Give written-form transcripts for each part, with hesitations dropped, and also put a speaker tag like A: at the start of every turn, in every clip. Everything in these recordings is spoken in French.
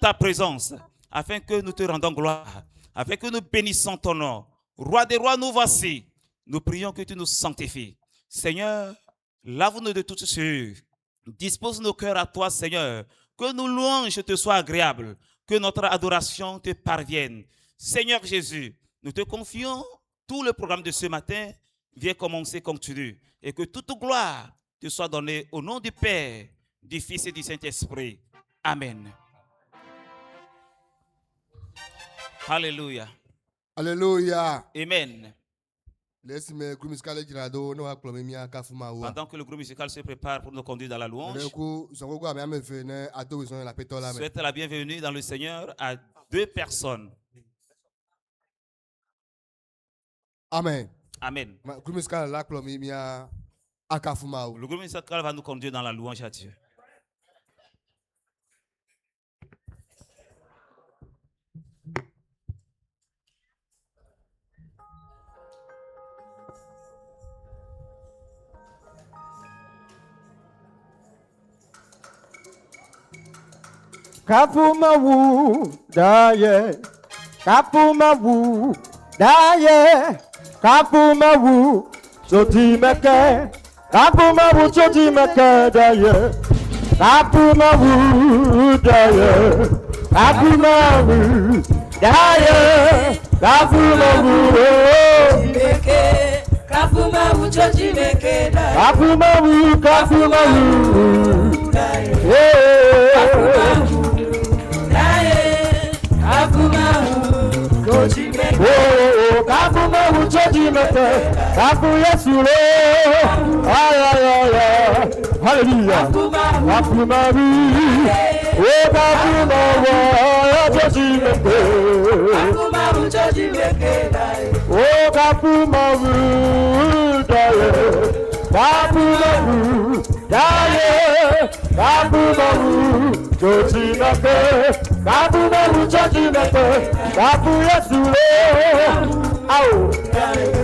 A: ta présence, afin que nous te rendons gloire, afin que nous bénissons ton nom. Roi des rois, nous voici. Nous prions que tu nous sanctifies. Seigneur, lave-nous de toutes choses. Dispose nos cœurs à toi, Seigneur. Que nos louanges te soient agréables. Que notre adoration te parvienne. Seigneur Jésus, nous te confions tout le programme de ce matin. Viens commencer comme tu veux. Et que toute gloire te soit donnée au nom du Père, du Fils et du Saint-Esprit. Amen. Alléluia.
B: Alléluia.
A: Amen.
B: Pendant
A: que le groupe musical se prépare pour nous conduire dans la louange, souhaite la bienvenue dans le Seigneur à 2 personnes.
B: Amen.
A: Amen. Le groupe musical va nous conduire dans la louange à Dieu.
C: Kapumawu daye, Kapumawu daye, Kapumawu chotimeke, Kapumawu chotimeke daye, Kapumawu daye, Kapumawu daye, Kapumawu chotimeke, Kapumawu chotimeke daye, Kapumawu daye, Kapumawu. Oh, Kapumawu chotimeke, Kapu Yesu lo, hallelujah, Kapumawu, oh Kapumawu chotimeke, Kapumawu chotimeke, oh Kapumawu daye, Kapumawu daye, Kapumawu chotimeke, Kapumawu chotimeke, Kapu Yesu lo, ao,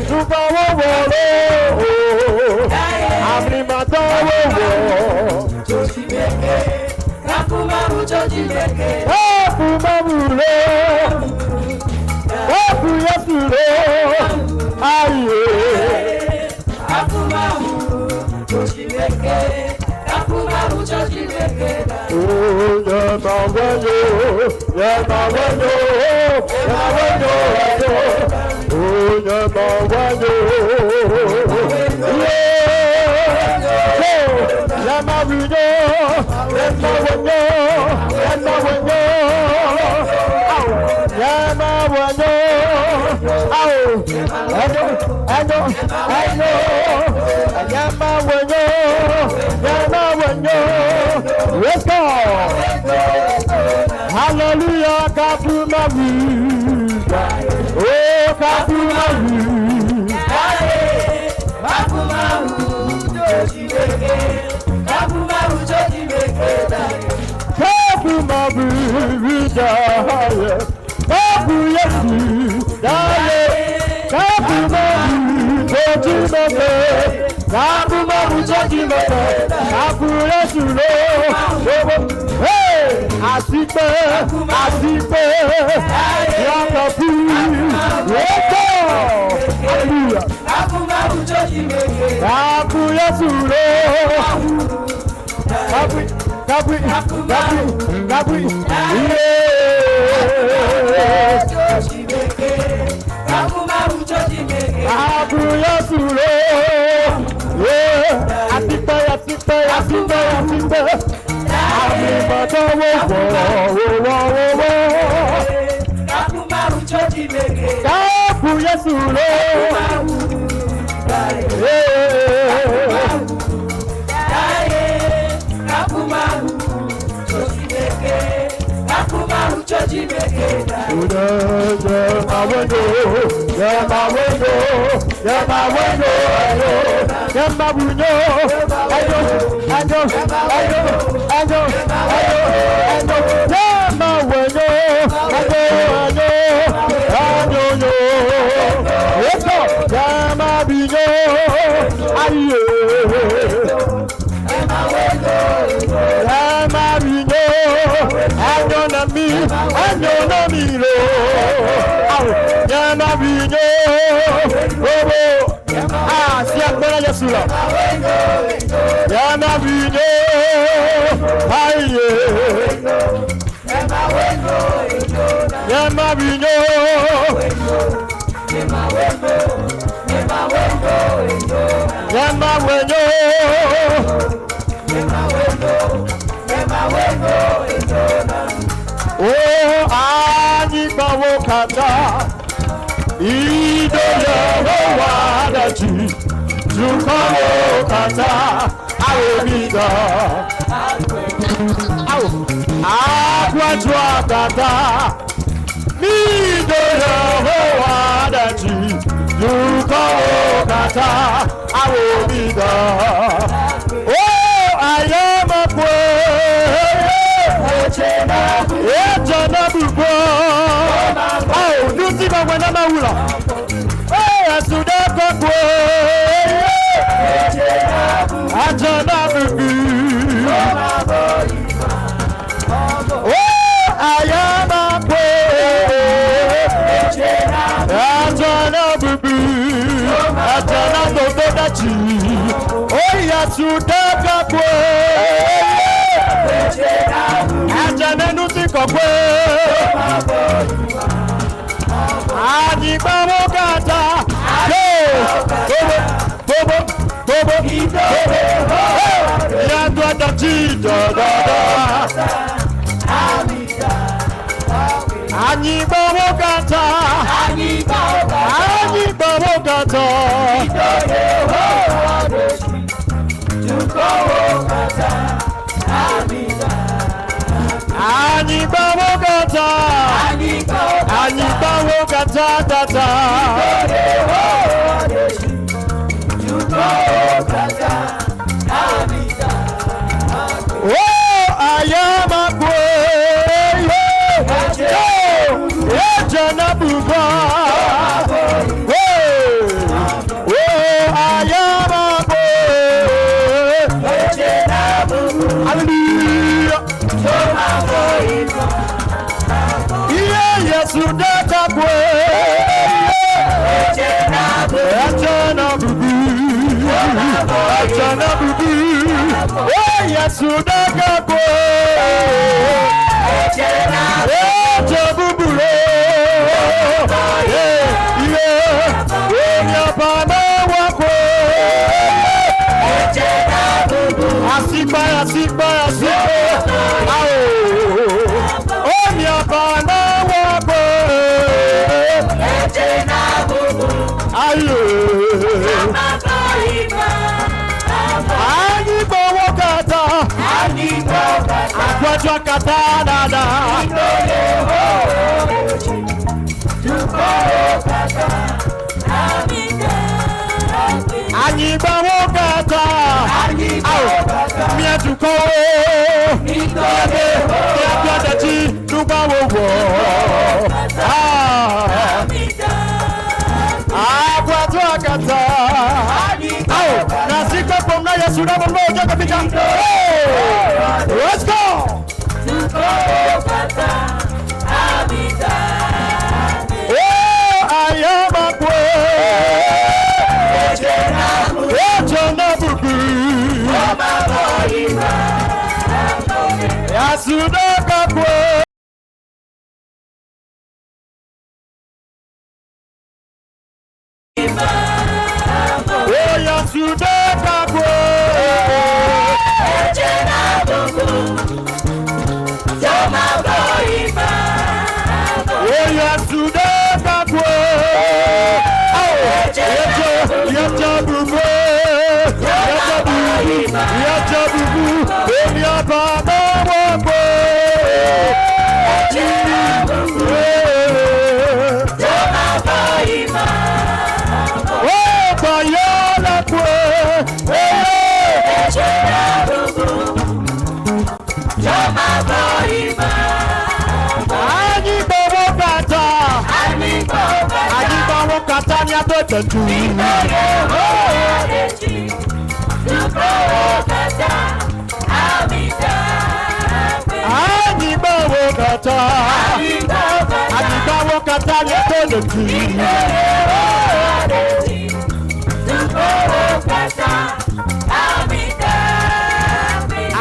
C: suka wo amrimata wo chotimeke, Kapumawu chotimeke, Kapumawu lo, Kapu Yesu lo, aye, Kapumawu chotimeke, Kapumawu chotimeke. Oh, let's go. Hallelujah, Kapumawu. Oh, Kapumawu. Kapumawu chotimeke, Kapumawu chotimeke, Kapumawu daye, Kapu Yesu daye, Kapumawu chotimeke, Kapumawu chotimeke, Kapu Yesu lo. Hey, asipe, yakapu, yeko, hallelujah. Kapumawu chotimeke, Kapu Yesu lo. Kapu, yeah. Kapumawu chotimeke, Kapu Yesu lo. Yeah, asipe. Kapumawu chotimeke, Kapu Yesu lo. Kapumawu chotimeke, Kapumawu chotimeke. I'm
D: Anyo no miro. Yama binyo. Bobo. Ah, siya Yesula. Yama binyo. Aye. Yama binyo. Yama wenyo. Oh, ani bawo kata. Ido yawo wadachi. Jukawo kata. Awemida. Akwajwa kata. Ido yawo wadachi. Jukawo kata. Awemida. Oh, I am a Ejana bubo. Oh, nusi ba wena maula. Eh, asuda kokwe. Ejana bubo. Oh, ayama kwe. Ejana bubo. Ejana bubo dachi. Oh, asuda kokwe. Ajana nusi kokwe. Aji babo kata. Bobo. Ya tua da chito da. Aji babo kata. Aji babo kata. Ani bawo kata tata. Oh, ayama kwe. Ejana buba. Oh, ayama kwe. Hallelujah. Sudaka kwe. Ejana bubu. Oh, Sudaka kwe. Ejana bubu. Nyapana wakwe. Asipa. Oh, nyapana wakwe. Aye. Ani bawo kata. Akwajwa kata dada. Ani bawo kata. Mia tukowo. Mia tuadachi tubawo wo. Akwajwa kata. Nasika pomna Yesu na mno jaga picha. Let's go. Oh, ayama kwe. Ejana bubu. Yasudaka kwe. Oh, Yasudaka kwe. Oh, Yasudaka kwe. Yacha bubu. Enya baba wakwe. Oh, bayana kwe. Ani bawo kata. Kata ni abetetu. Ani bawo kata. Aniga wo kata ni to ti.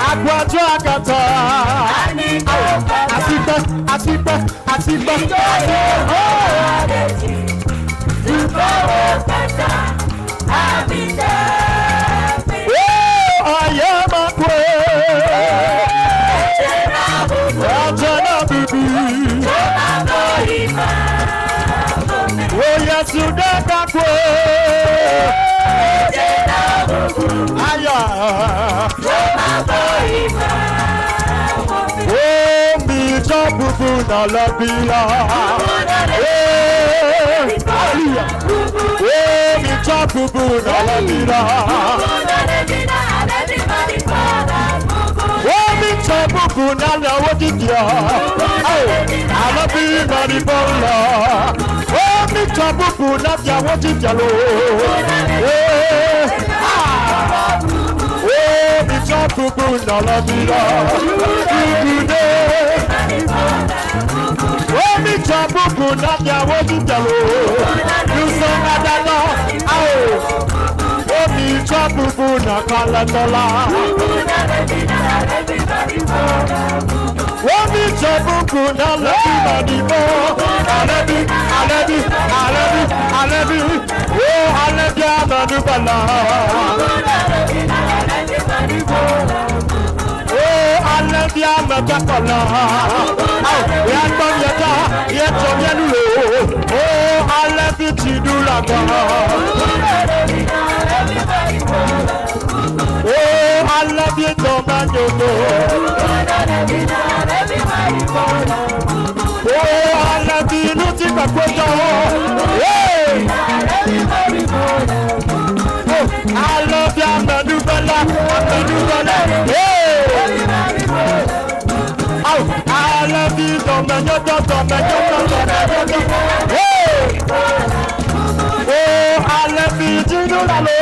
D: Agwajo akata. Asipe. Oh, I am a queen. Ajana bibi. Oh, yes, you never queen. Aya. Oh, mi jabubu na labila. Oh, mi jabubu na labila. Oh, mi jabubu na lawotikia. Alabi na ribola. Oh, mi jabubu na lawotikia lo. Oh, mi jabubu na labila. Oh, mi jabubu na lawotikia lo. You song adala. Oh, mi jabubu na kalatola. Oh, mi jabubu na labila di mo. Alebi. Oh, alebi amadubala. Oh, alebi amadubala. Oh, alebi chidulaga. Oh, alebi tomanyoto. Oh, alebi nuti kakwejo. Hey! I love you, Amadubala. Hey! Oh, I love you, Tomanyoto. Hey! Oh, I love you, Jidulalo.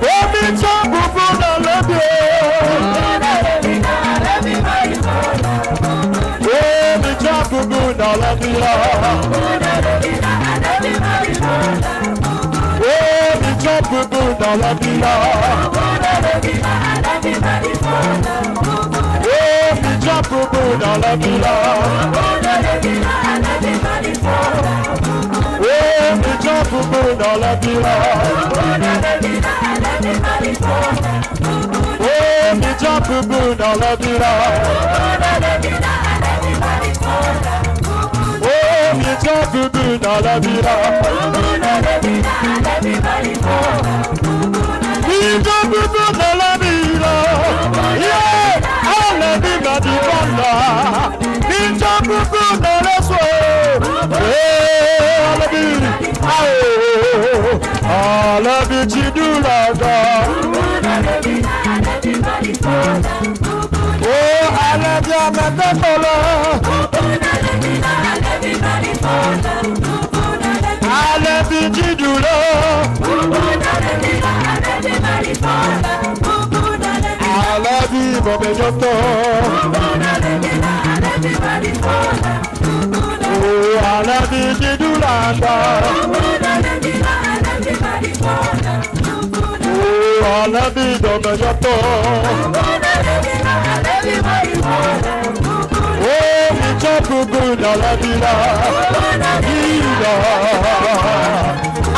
D: Oh, mi jabubu na love you. Oh, mi jabubu na love you. Oh, mi jabubu na love you. Oh, mi jabubu na love you. Oh, mi jabubu na love you. Oh, mi jabubu na love you. Oh, mi jabubu na love you. Mi jabubu na love you. Yeah, I love you, my divana. Mi jabubu na love you. I love you. I love you, Chidulaga. Oh, I love you, Amadubala. I love you, Chidula. I love you, Bobejoto. Oh, I love you, Chidulaga. Oh, I love you, Bobejoto. Oh, mi jabubu na labila.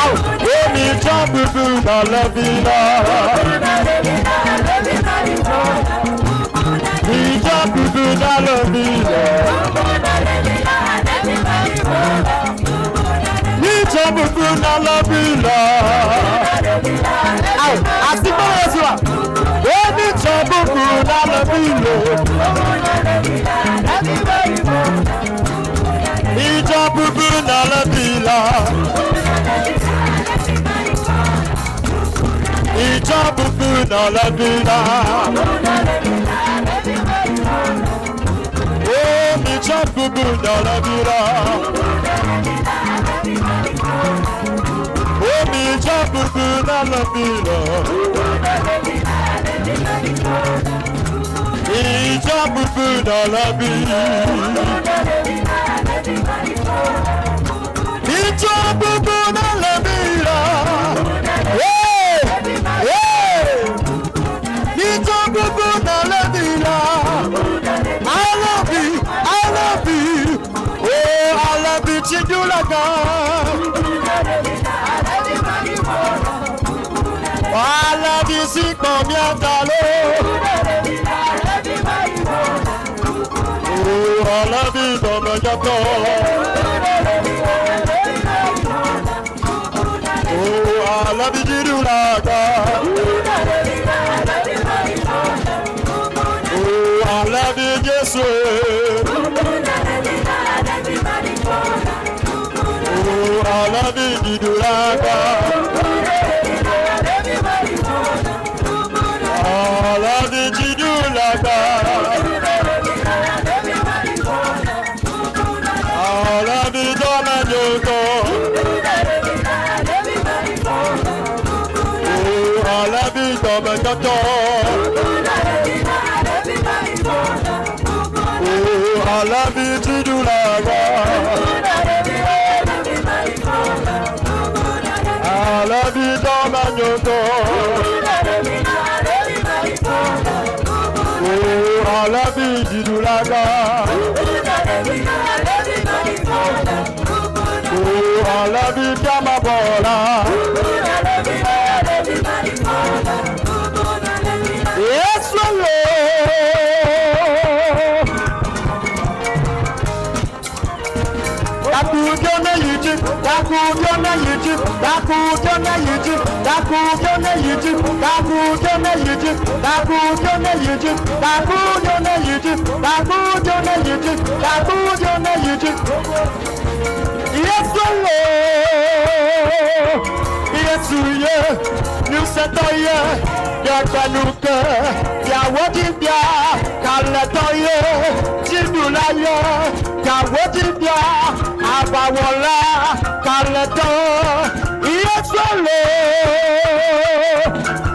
D: Oh, mi jabubu na labila. Mi jabubu na labila. Mi jabubu na labila. Asipo Yesua. Oh, mi jabubu na labila. Mi jabubu na labila. Mi jabubu na labila. Oh, mi jabubu na labila. Oh, mi jabubu na labila. Ìjọ búburú dans la vie. Ìjọ búburú dans la vie là. Ìjọ búburú dans la vie là. I love you. Oh, I love you, Chidulaga. I love you, Sikmomiatalo. Oh, I love you, Domajato. Oh, I love you, Chidulaga. Oh, I love you, Jesus. Oh, I love you, Chidulaga. I love you, Chidulaga. I love you, Domajogo. Oh, I love you, Domajogo. Oh, I love you, Chidulaga. I love you, Domajogo. Oh, I love you, Chidulaga. Oh, I love you, Jamabola. Yes, Lord. Dakujona YouTube, Dakujona YouTube, Dakujona YouTube, Dakujona YouTube, Dakujona YouTube, Dakujona YouTube, Dakujona YouTube, Dakujona YouTube, Dakujona YouTube. Yes, Lord. Yes, yeah. Nous s'attendons, y'a pas nous que, y'a Wadibia, Kalatoye, Tidulaya, Kawadibia, Abawala, Kalato. Yes, Lord.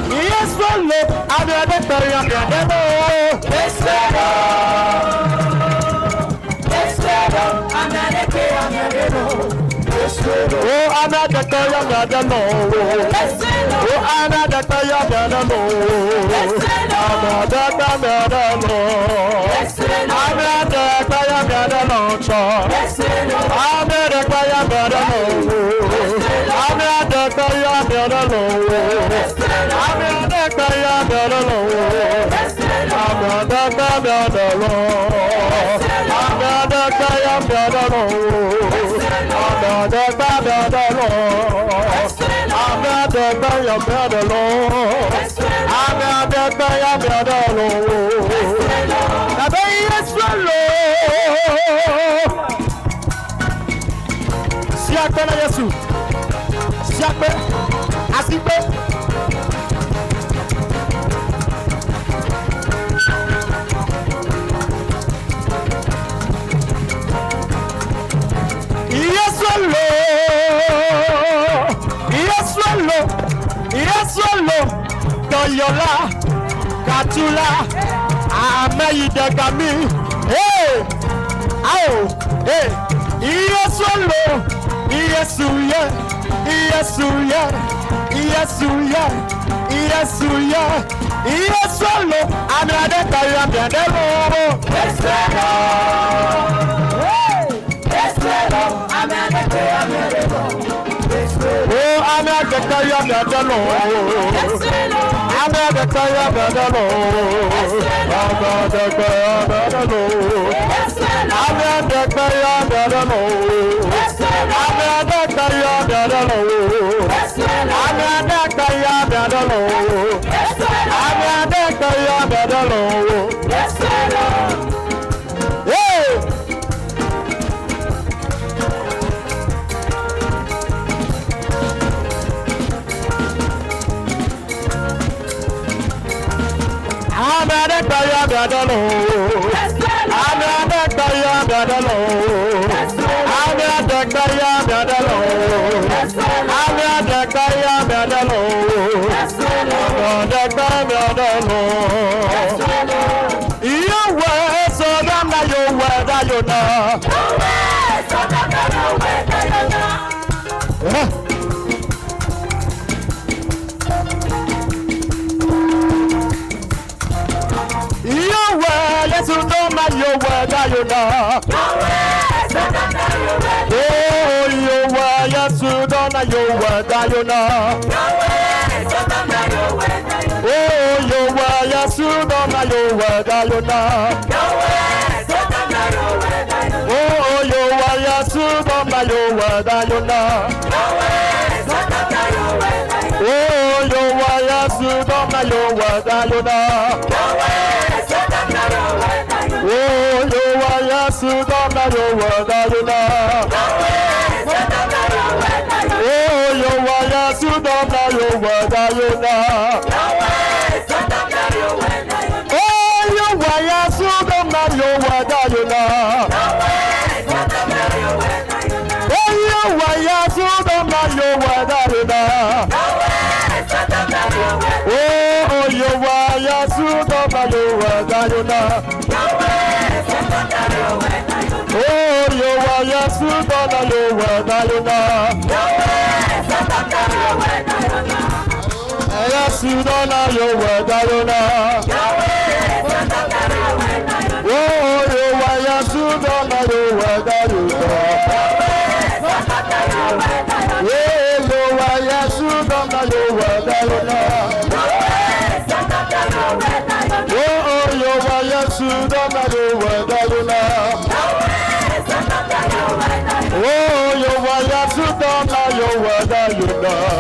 D: Yes, Lord. I'm a better young devil. Yes, Lord. Oh, I'm not the toy of the Lord. Oh, I'm not the toy of the Lord. I'm not the toy of the Lord. I'm not the toy of the Lord. I'm not the toy of the Lord. I'm not the toy of the Lord. I'm not the toy of the Lord. I'm not the toy of the Lord. I'm not the toy of the Lord. I'm the bad of the Lord. I'm the bad of the Lord. I'm the bad of the Lord. Yes, Lord. Siapa na Yesu? Siapa? Asipe? Yes, Lord. Yes, Lord. Yes, Lord. Toyola, Katula, Ameidegami. Hey, oh, hey. Yes, Lord. Yes, yeah. Yes, yeah. Yes, yeah. Yes, yeah. Yes, Lord. I'm not the devil. Yes, Lord. Oh, I'm at the toy of the Lord. I'm at the toy of the Lord. I'm at the toy of the Lord. I'm at the toy of the Lord. I'm at the toy of the Lord. I'm at the toy of the Lord. I'm at the toy of the Lord. Hey! I'm at the toy of the Lord. I'm at the toy of the Lord. I'm at the toy of the Lord. I'm at the toy of the Lord. I'm at the toy of the Lord. Dayona. Yahweh, yes, you know my Yahweh, Dayona. Oh, Yahweh, yes, you know my Yahweh, Dayona. Oh, Yahweh, yes, you know my Yahweh, Dayona. Oh, Yahweh, yes, you know my Yahweh, Dayona. Oh, Yahweh, yes, you know my Yahweh, Dayona. Oh, Yahweh, yes, you know my Yahweh, Dayona. Oh, Yahweh, yes, you know my Yahweh, Dayona. Oh, Yahweh, yes, you know my Yahweh, Dayona. Oh, Yahweh, yes, you know my Yahweh, Dayona. Oh, Yahweh, yes, you know my Yahweh, Dayona. Oh, Yahweh, yes, you know my Yahweh, Dayona. Yes, you know my Yahweh, Dayona. Oh, Yahweh, yes, you know my Yahweh, Dayona. Yeah, Yahweh, yes, you know my Yahweh, Dayona. Oh, Yahweh, yes, you know my Yahweh, Dayona. Oh, Yahweh, yes, you know my Yahweh, Dayona.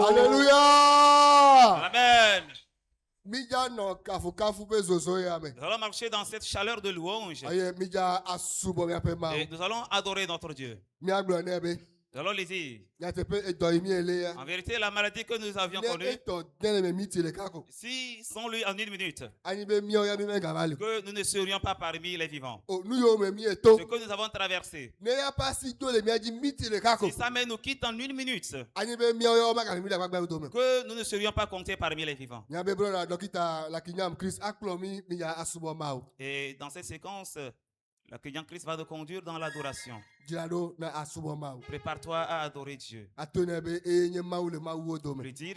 B: Alléluia.
A: Amen.
B: Mija no kafu kafu be zozo ya me.
A: Nous allons marcher dans cette chaleur de louange.
B: Aye mija asubo mi ape ma.
A: Et nous allons adorer notre Dieu.
B: Mi aglo nebe.
A: Nous allons les dire.
B: En
A: En vérité, la maladie que nous avions connue, si sans lui en une minute, que nous ne serions pas parmi les vivants. Ce que nous avons traversé, si sa mère nous quitte en une minute, que nous ne serions pas comptés parmi les vivants. Et dans cette séquence, le client Christ va nous conduire dans l'adoration. Prépare-toi à adorer Dieu. Pour dire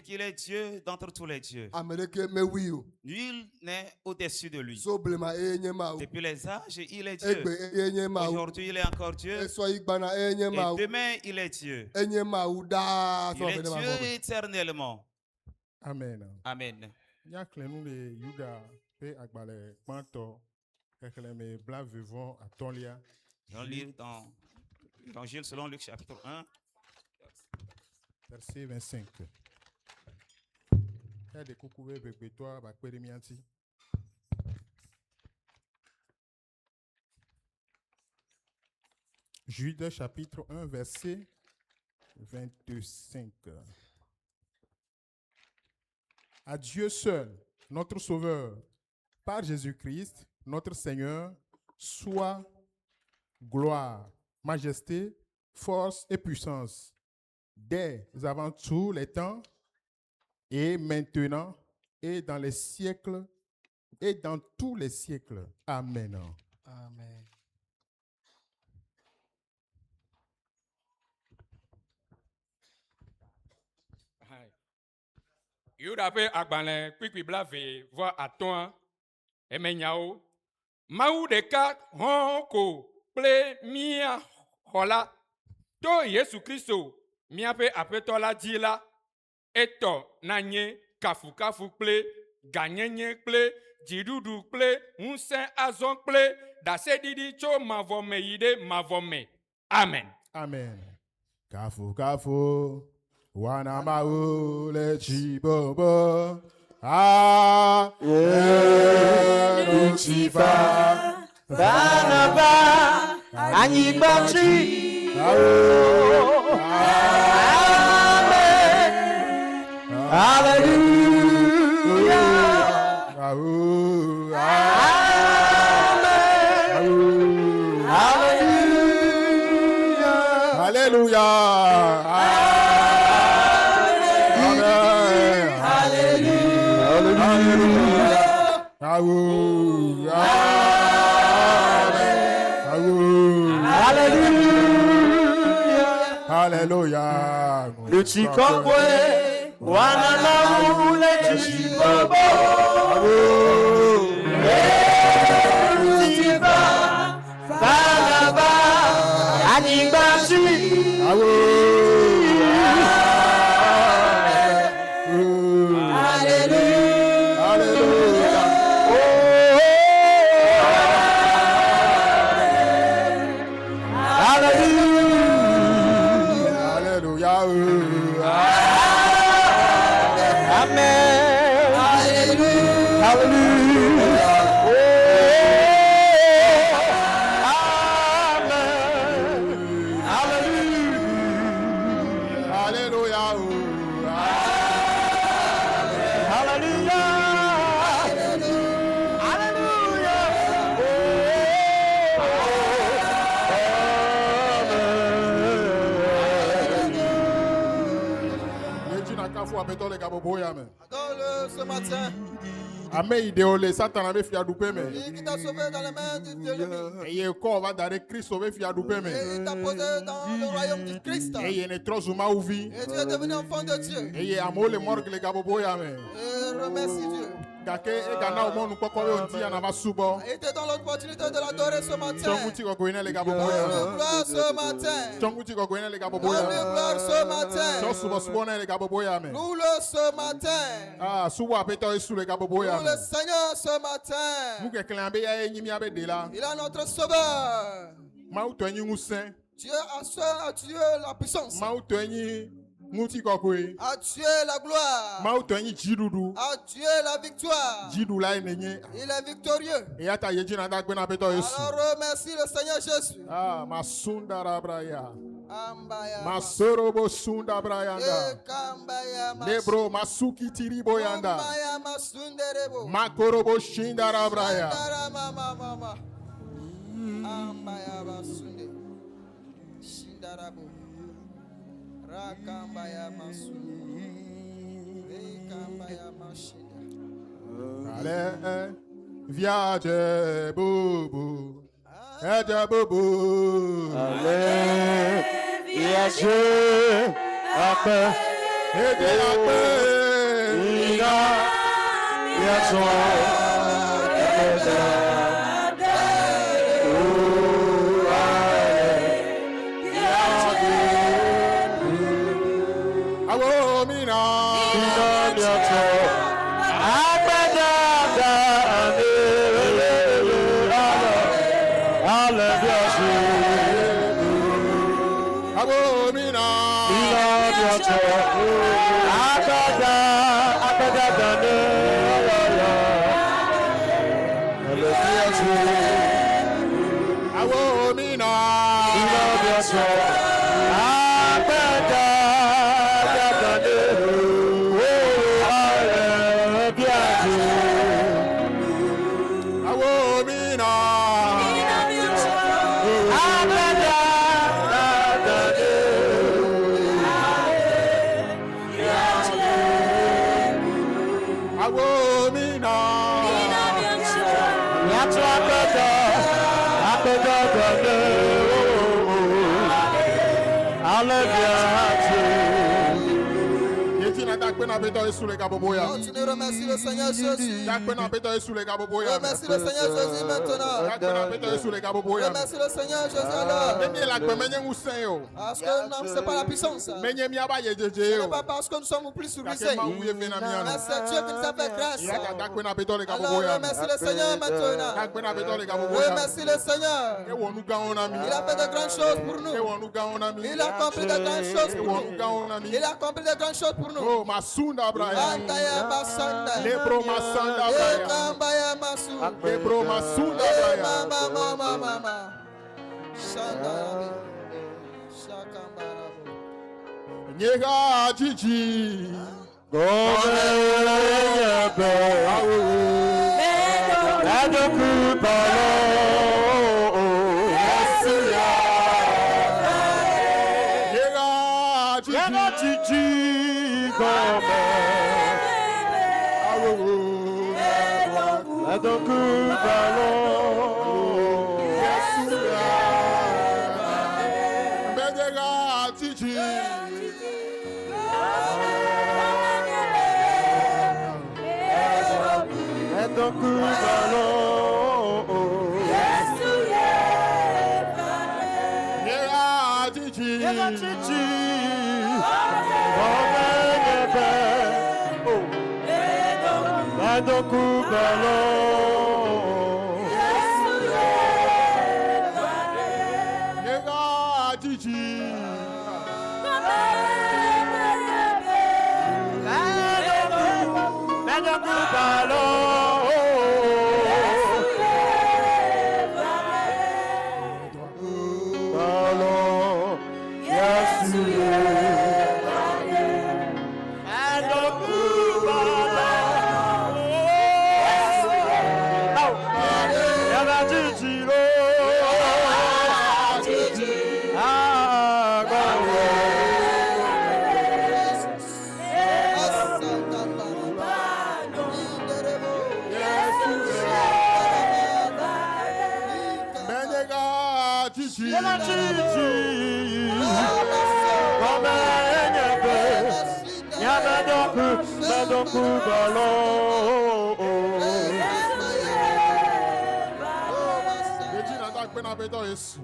A: qu'il est Dieu d'entre tous les dieux. Nul n'est au-dessus de lui. Depuis les âges, il est Dieu. Aujourd'hui, il est encore Dieu. Et demain, il est Dieu. Il est Dieu éternellement.
E: Amen.
A: Amen. On lit dans l'Évangile selon Luc chapitre 1.
E: Verset 25. Jude chapitre 1, verset 25. À Dieu seul, notre Sauveur, par Jésus-Christ, notre Seigneur, soit gloire, majesté, force et puissance, dès avant tous les temps, et maintenant, et dans les siècles, et dans tous les siècles. Amen.
C: Amen.
F: Yudape agbale kpikpi blave voa atɔa emenyawo mawu ɖeka hɔn ko kple mia xɔ la to Yesu Kristo miaƒe aƒetɔ la dzi la etɔ na nye kafukafu kple ganyenye kple dziɖuɖu kple ŋusẽ azɔ kple ɖaseɖiɖi tso mavɔ me yi ɖe mavɔ me. Amen.
E: Amen. Kafu kafu. Wana maule chibobo
D: Lucifer Banaba Anyibachi Amen Hallelujah Amen Hallelujah Hallelujah Hallelujah. Le chikokwe wana maule chibobo. Lucifer Banaba Anyibachi.
B: Adore ce matin.
E: Amen. Idéolé, Satan avait fait adouper mais.
B: Lui qui t'a sauvé dans les mains de l'ennemi.
E: Et il va dans Christ sauvé fait adouper mais.
B: Et il t'a posé dans le royaume du Christ.
E: Et il est trop zuma ouvi.
B: Et tu es devenu enfant de Dieu.
E: Et il est amour le morgue les gaboboya mais.
B: Et remercie Dieu.
E: Et était
B: dans l'opportunité de l'adorer ce matin. Donne-lui gloire ce matin. Donne-lui gloire ce matin. Loue-le ce matin. Loue le Seigneur ce matin. Il est notre sauveur. Dieu a Dieu la puissance. À Dieu la gloire. À Dieu la victoire. Il est victorieux. Alors remercie le Seigneur Jésus. Masorobo sunda brayanda. Lebro masuki tiribo yanda. Makorobo shindara braya. Allez, viens boubou. Aide boubou.
D: Allez, viens après.
B: Aide la paix.
D: Ina, viens
B: Continue, remercie le Seigneur Jésus. Remercie le Seigneur Jésus maintenant. Remercie le Seigneur Jésus alors. Parce que non, c'est pas la puissance. Ce n'est pas parce que nous sommes plus soumisés. Mais c'est Dieu qui nous a fait grâce. Alors remercie le Seigneur maintenant. Remercie le Seigneur. Il a fait de grandes choses pour nous. Il a accompli de grandes choses pour nous. Il a accompli de grandes choses pour nous.
E: Oh, Masunda Braya.
B: Andaya Basanda.
E: Lebro Masanda Braya.
B: Kambaya Masu.
E: Lebro Masunda Braya.
B: Mama. Shandarabi. Shakambarabu.
E: Nyega Gigi.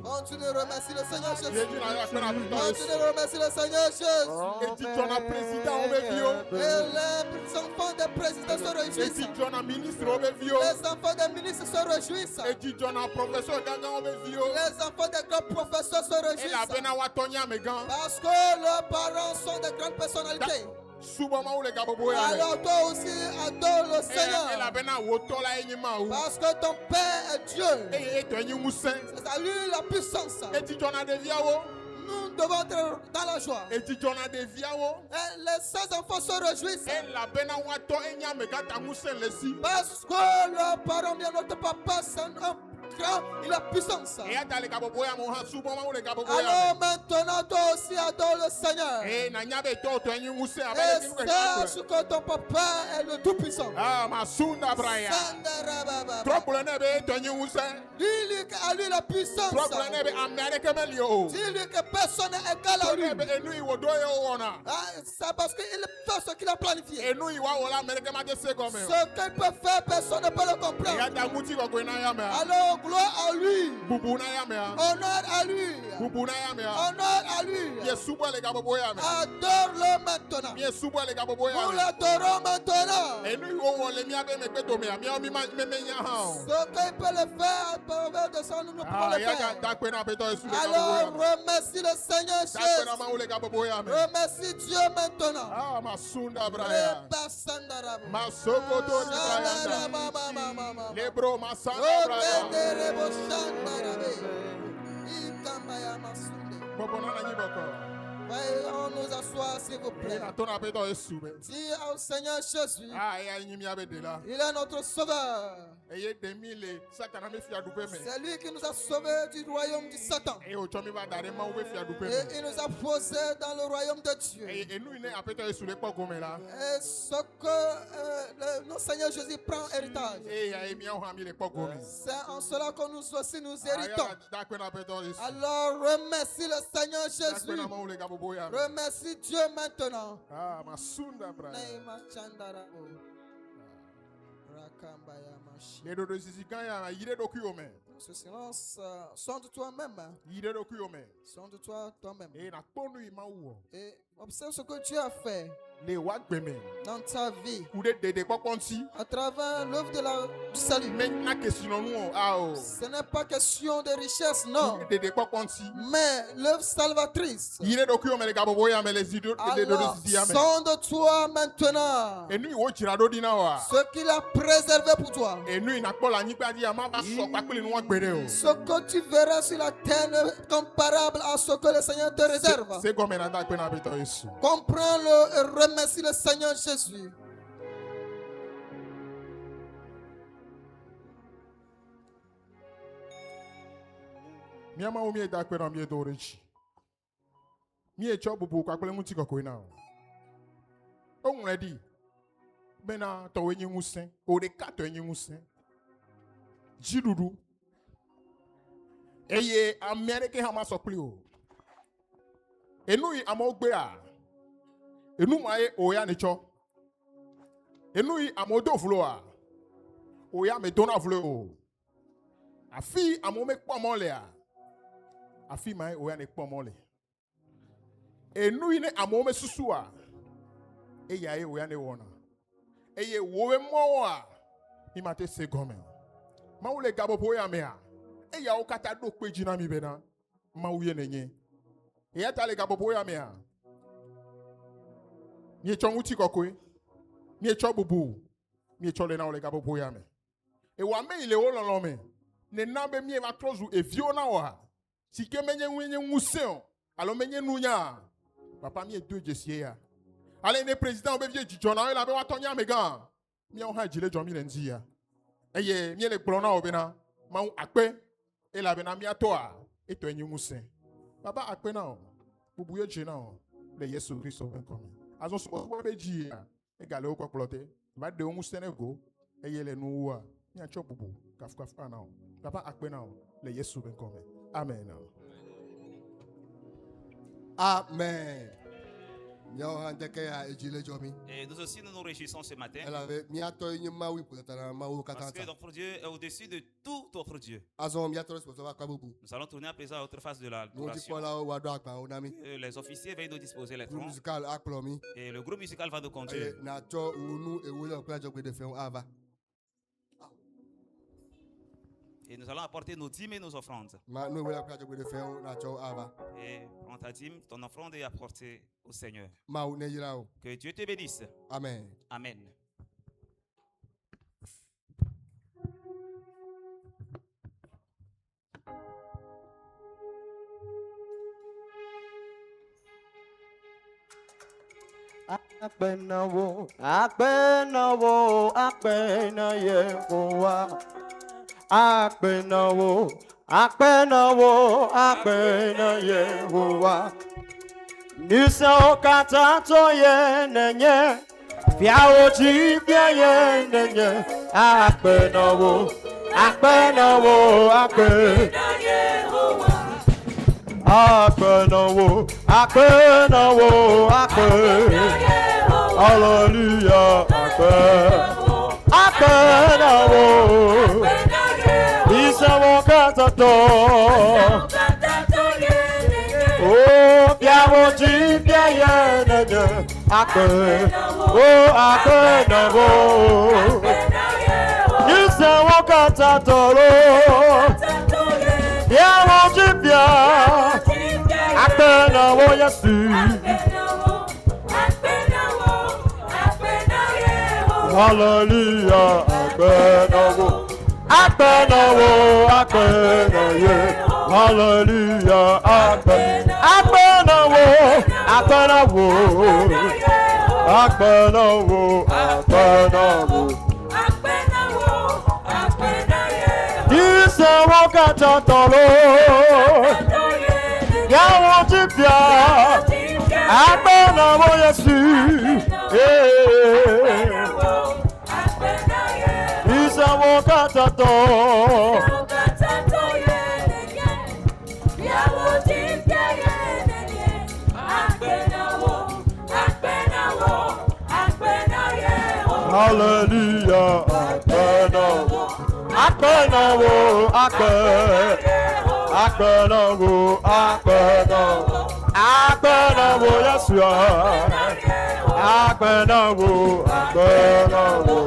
B: Continue de remercier le Seigneur Jésus. Continue de remercier le Seigneur Jésus.
E: Et les présidents
B: les enfants des présidents se réjouissent. Les enfants des ministres se réjouissent. Les enfants des grands professeurs se réjouissent. Parce que leurs parents sont de grandes personnalités. Alors toi aussi adore le Seigneur. Parce que ton Père est Dieu. C'est à lui la puissance. nous devons être dans la joie.
E: Et tu en as des viaos.
B: Et les 16 enfants se réjouissent.
E: Et la benawato enya megata musen lesi.
B: Parce que le parent bien notre papa, c'est un grand, il a puissance.
E: Et ata le kaboboya mo ha subo ma le kaboboya.
B: Alors maintenant, toi aussi adore le Seigneur.
E: Et na nyabe to enyu musen
B: Et
E: abele ki
B: sache que ton papa est le tout-puissant.
E: Ah, masunda braya. Trop pour le nebe to enyu musen.
B: Dis-lui qu'à lui la puissance.
E: Trop pour le nebe amere kemelio.
B: Dis-lui que personne n'est égal à lui.
E: Nebe enu iwo doyo wona.
B: C'est parce qu'il fait ce qu'il a planifié.
E: Enu iwa wala mere kemate se comme.
B: Ce qu'il peut faire, personne ne peut le
E: Et
B: comprendre.
E: ata muti ko ko na ya me.
B: Alors, gloire à lui.
E: Bubu na ya me.
B: Honneur à lui.
E: Bubu na ya me.
B: Honneur à lui.
E: Yesu bo le kaboboya me.
B: Adore-le maintenant.
E: Yesu bo le kaboboya
B: Nous
E: me.
B: l'adorons maintenant.
E: Enu iwo wole mi abe me peto me. Mi o mi ma me menya ha.
B: Ce qu'il peut le faire à travers de ça, nous ne pouvons le
E: Ya
B: faire.
E: ta pe na peto Yesu le
B: Alors,
E: kaboboya.
B: remercie le Seigneur
E: Ta pe na
B: Jésus.
E: ma le kaboboya me.
B: Remercie Dieu maintenant.
E: Ah, masunda braya.
B: Rebasandarabo.
E: Masoko to braya.
B: Shandarabababababa.
E: Lebro masanda braya.
B: Obenderebo shandarabe. Ikambaya masunde.
E: Bobo na nyi boko.
B: Veuillons nous asseoir, s'il vous plaît.
E: Na to na peto Yesu be.
B: Dis au Seigneur Jésus,
E: Ah, ya nyi mi abe de la.
B: il est notre sauveur.
E: Eye demi le sakana me fia dupe me.
B: C'est lui qui nous a sauvés du royaume du Satan.
E: E o chomi va dare ma ube fia dupe
B: Et
E: me.
B: il nous a posés dans le royaume de Dieu.
E: E enu ine apeto Yesu le poko me la.
B: Et ce que notre Seigneur Jésus prend héritage.
E: E ya emi o ha mi le poko me.
B: C'est en cela que nous aussi nous héritons.
E: Da kwe na peto Yesu.
B: Alors remercie le Seigneur
E: Da kwe
B: Jésus.
E: na ma ule gabo boya me.
B: Remercie Dieu maintenant.
E: Ah, masunda braya.
B: Neima chandarabo. Rakambaya mashi.
E: Le do sisi kan ya yire do kuyo me.
B: Ce silence, sonde toi-même.
E: Yire do kuyo me.
B: Sonde toi toi-même.
E: E na kponu ima uwo.
B: Et observe ce que Dieu a fait
E: Le wa gbe me.
B: dans ta vie
E: Kude dede poponti.
B: à travers l'œuvre du salut.
E: Me na question nu o. Ah o.
B: Ce n'est pas question de richesse, non,
E: Dede poponti.
B: mais l'œuvre salvatrice.
E: Yire do kuyo me le gabo boya me le zido le do
B: Alors,
E: sisi ya me.
B: sonde-toi maintenant.
E: Enu iwo chira do dina wa.
B: Ce qu'il a préservé pour toi.
E: Enu ina kpola nyi gba di ya ma ba so papele nu wa gbere o.
B: Ce que tu verras sur la terre est comparable à ce que le Seigneur te réserve.
E: Se gome na da pe na beto Yesu.
B: Comprends-le et remercie le Seigneur Jésus.
E: Mi ama o mi da pe na mi do rechi. Mi e cho bubu kwa pele muti kokoi na. O ready. Bena to wenyi musen. O de ka to wenyi musen. Jidudu. Eye America ha ma so pli o. Enu yi ama ogbe a. Enu ma ye o ya ne cho. Enu yi ama do flo a. O ya me dona flo o. Afi ama me po mo le a. Afi ma ye o ya ne po mo le. Enu yi ne ama me susu a. E ya ye o ya ne wona. Eye wo we mo a. Mi ma te se gome. Ma wo le gabo po ya me a. E ya o kata do pe jina mi be na. Ma wo ye ne nye. E ya ta le gabo po ya me a. Mi e cho muti kokwe. Mi e cho bubu. Mi e cho le na o le gabo po ya me. E wa me ile o lolo me. Ne na be mi e va trozu e vio na wa. Si ke menye wenye museo. Alo menye nunya. Papa mi e do jesie ya. Ale ne président o be vie jijona e la be wa tonya me gan. Mi o ha jile jo mi le nzi ya. Eye mi le gbro na o be na. Ma un akpe. E la be na mi ato a. E to enyi muse. Papa akpe na o. Bubu ye je na o. Le Yesu Christ o ben komi. Azon so bo be ji ya. E gale o kwa plote. Va de o muse ne go. Eye le nu wa. Mi a cho bubu. Kaf na o. Papa akpe na o. Le Yesu ben komi. Amen.
G: Amen.
A: Et nous aussi, nous nous réjouissons ce matin. Parce que notre Dieu est au-dessus de tout autre Dieu. Nous allons tourner à présent à l'autre face de la adoration. Les officiers vont nous disposer les troncs. Et le groupe musical va nous conduire. Et nous allons apporter nos dîmes et nos offrandes. Et prends ta dîme, ton offrande et apporter au Seigneur. Que Dieu te bénisse.
G: Amen.
A: Amen.
D: Akpenawo, akpenawo, akpena Yehowa. Akpenawo, akpenawo, akpena Yehowa. Nisa okata to ye nenye, fiao jibia ye nenye. Akpenawo, akpenawo, akpena Yehowa. Akpenawo, akpenawo, akpena Yehowa. Hallelujah, akpenawo. Isawo katato. Oh, biawo ji biaye nenye. Akpenawo. Isawo katato. Biawo ji bia. Akpenawo Yesu. Hallelujah, akpenawo, akpenawo, akpenaye. Hallelujah, akpenawo, akpenawo, akpenawo, akpenawo. Isawo katatolo, yawo jibia, akpenawo Yesu. Isawo katato. Hallelujah, akpenawo, akpenawo, akpenawo, akpenawo, akpenawo, Yeshua, akpenawo, akpenawo.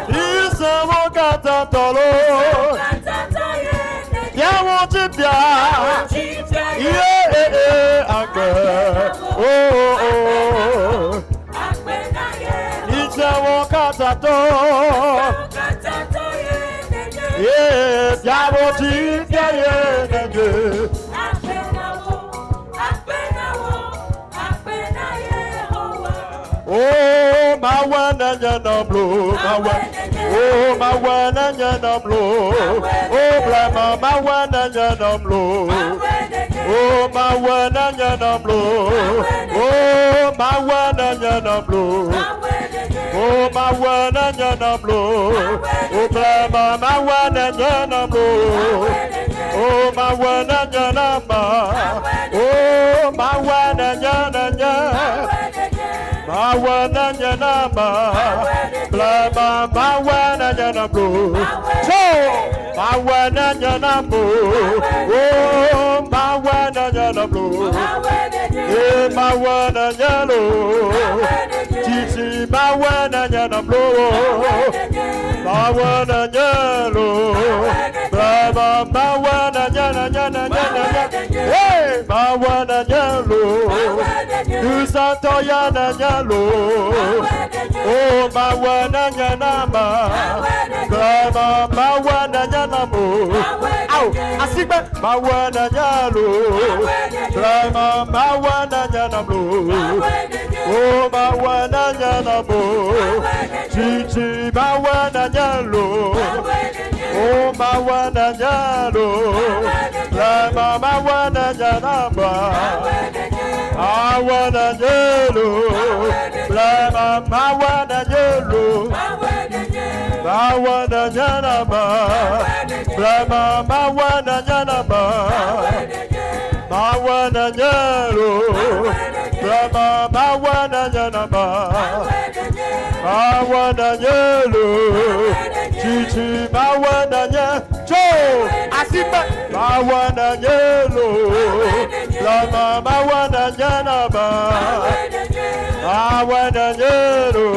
D: Isawo katatolo, yawo jibia, yeah, akpe, oh. Isawo katato, yeah, yawo jibia, yeah. Oh, my one and your blue, my one. Oh, my one and your blue. Oh, blama, my one and your blue. Oh, my one and your blue. Oh, my one and your blue. Oh, my one and your blue. Oh, blama, my one and your blue. Oh, my one and your number. Oh, my one and your. My one and your number, blama, my one and your number. So, my one and your number, oh, my one and your number. Yeah, my one and your number. Chichi, my one and your number. My one and your number. Blama, my one and your number. Hey, my one and your number. You santoya na nyalo, oh mawana nyanama, kama mawana nyanamo, au asibe mawana nyalo, kama mawana nyanamo, oh mawana nyanamo, chichi mawana nyalo, oh mawana nyalo, kama mawana nyanama. I wanna yellow, blama, I wanna yellow, I wanna yanaba, blama, I wanna yanaba, I wanna yellow, blama, I wanna yanaba, I wanna yellow, chichi, I wanna yellow, asipa, I wanna yellow. Lama mawana yanaba, mawana yero.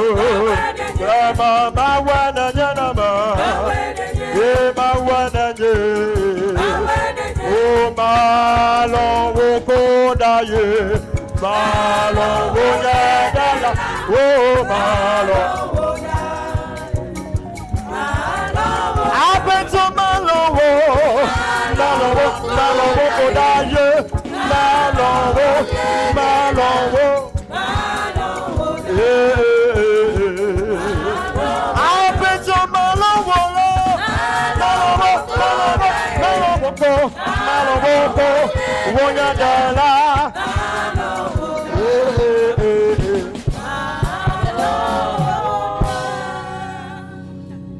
D: Lama mawana yanaba, ye mawana ye. O malon wokoda ye, malon woyadala, o malon. Abeto malon wo, malon wokoda ye. My Maloboko, Maloboko, Wonyagala.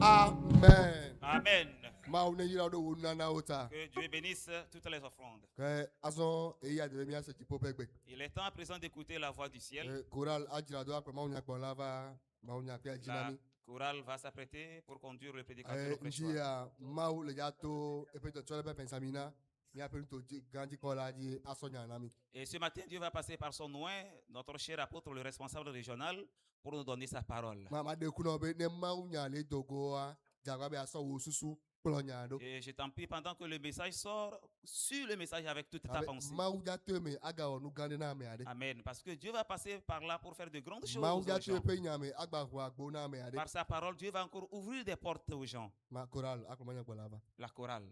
G: Amen.
A: Amen.
G: Maune yira do wunana ota.
A: Que Dieu bénisse toutes les offrandes.
G: Ke azo eya de mia se tipo pegbe.
A: Il est temps à présent d'écouter la voix du ciel.
G: Choral ajira do akwa maunya kwa lava, maunya kwa
A: La
G: jinami.
A: chorale va s'apprêter pour conduire le prédicateur au prêchoir.
G: Njia mau le yato epeto chole pe pensamina. Mi appelle to grandi kola di asonya nami.
A: Et ce matin, Dieu va passer par son nom, notre cher apôtre, le responsable régional, pour nous donner sa parole.
G: Mama de kuno be ne maunya le dogoa, jagwa be aso wo susu plonyado.
A: Et je t'en prie, pendant que le message sort, suis le message avec toute ta pensée.
G: Mauja teme aga onu gande na me ade.
A: Amen. Parce que Dieu va passer par là pour faire de grandes choses aux
G: Mauja
A: gens.
G: te pe nyame agba ho agbo na me ade.
A: Par sa parole, Dieu va encore ouvrir des portes aux gens.
G: Ma choral akomanya kwa lava.
A: La chorale.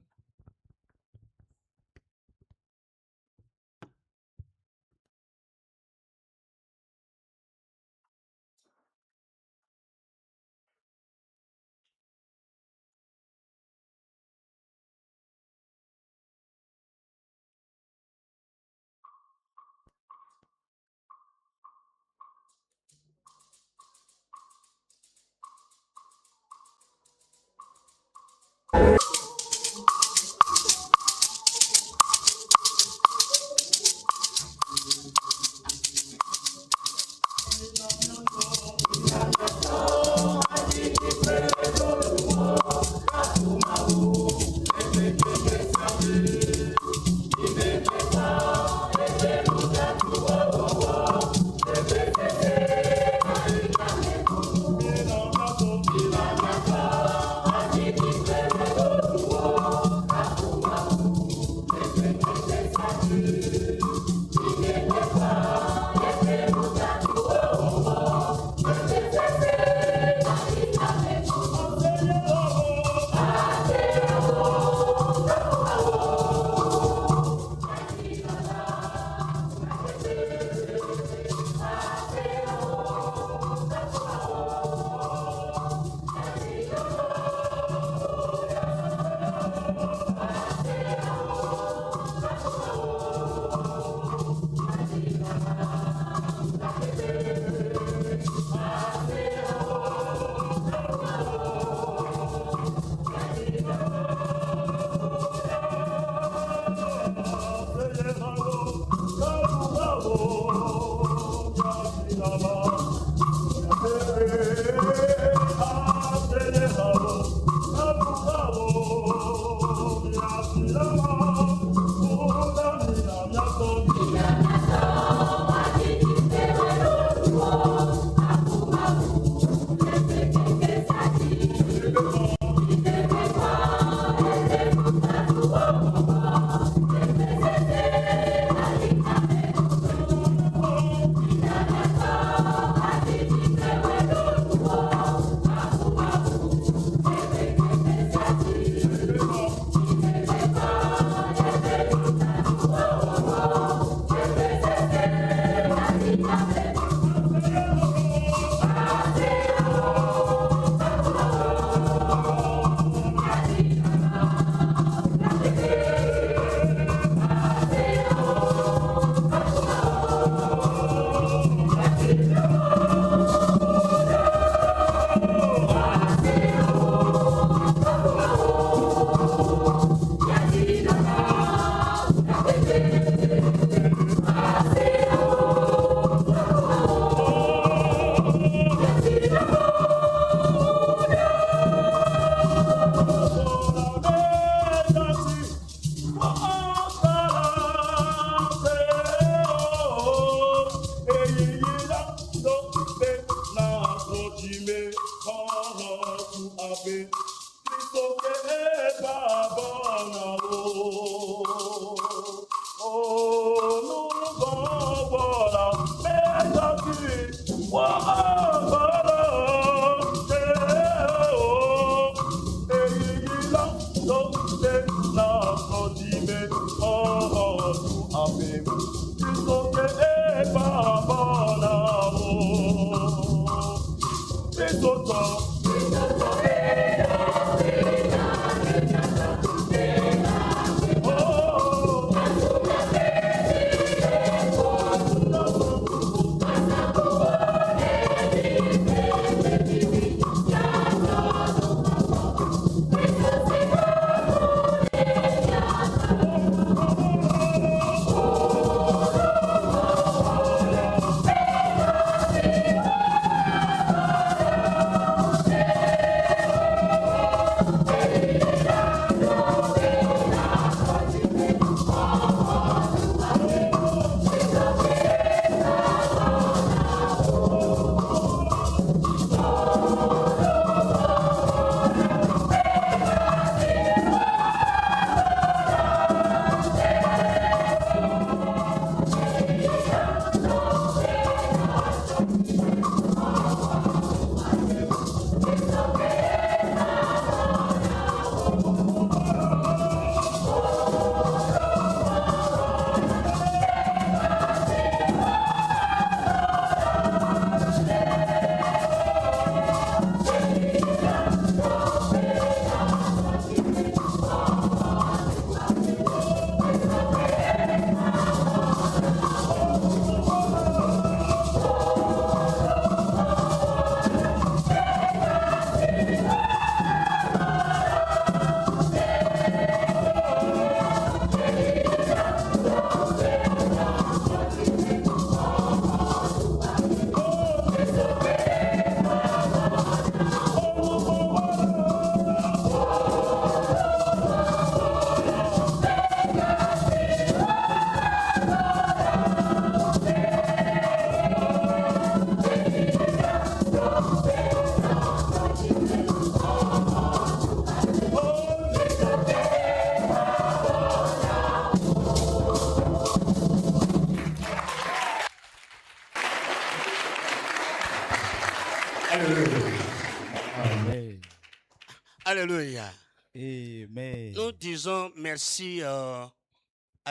D: Amen.
H: Nous disons merci à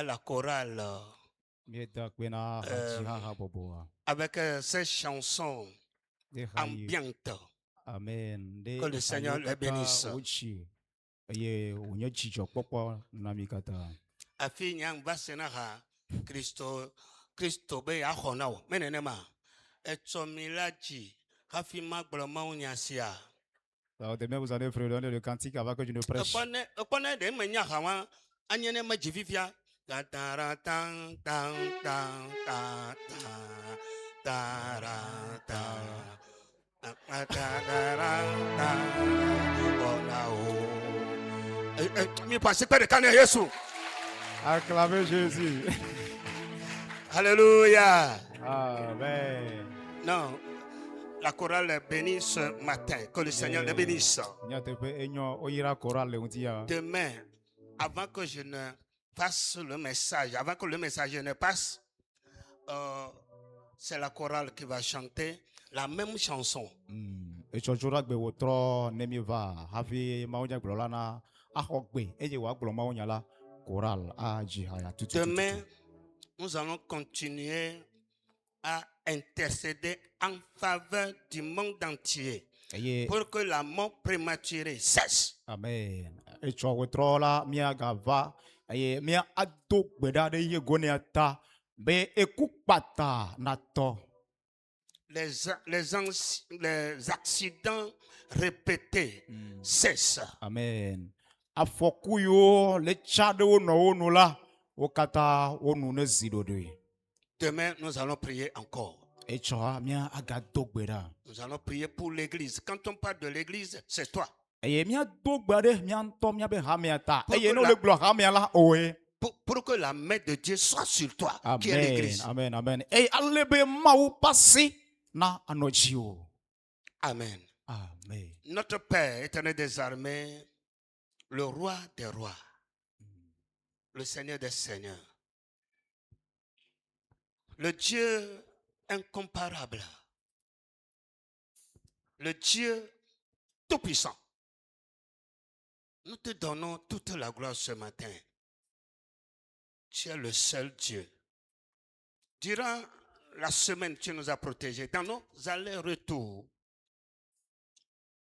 H: la chorale avec ces chansons ambiantes.
D: Amen.
H: Que le Seigneur les bénisse. Afi nyang basenaha Christo be ya honao menenema etsomilaji hafi magblomo nyasia.
D: Demain, vous allez fredonner le cantique avant que je ne prêche.
H: Opone de menya hawa anyene ma jivivia ta ta ra tang tang tang ta ta ra ta ta ta ra ta oh mi passe pas de canne Jésus.
D: Acclamez Jésus.
H: Alléluia.
D: Amen.
H: Non, la chorale bénit ce matin. Que le Seigneur les bénisse. Demain, avant que je ne passe le message, avant que le message ne passe, c'est la chorale qui va chanter la même chanson. Demain, nous allons continuer à intercéder en faveur du monde entier pour que la mort prématurée cesse.
D: Amen.
H: Les accidents répétés cessent.
D: Amen.
H: Demain, nous allons prier encore. Nous allons prier pour l'église. Quand on parle de l'église, c'est toi. Pour que la main de Dieu soit sur toi, qui est l'église.
D: Amen. Amen.
H: Amen.
D: Amen.
H: Notre Père éternel des armées, le roi des rois, le Seigneur des seigneurs, le Dieu incomparable, le Dieu tout-puissant. Nous te donnons toute la gloire ce matin. Tu es le seul Dieu. Durant la semaine, tu nous as protégés dans nos allers-retours.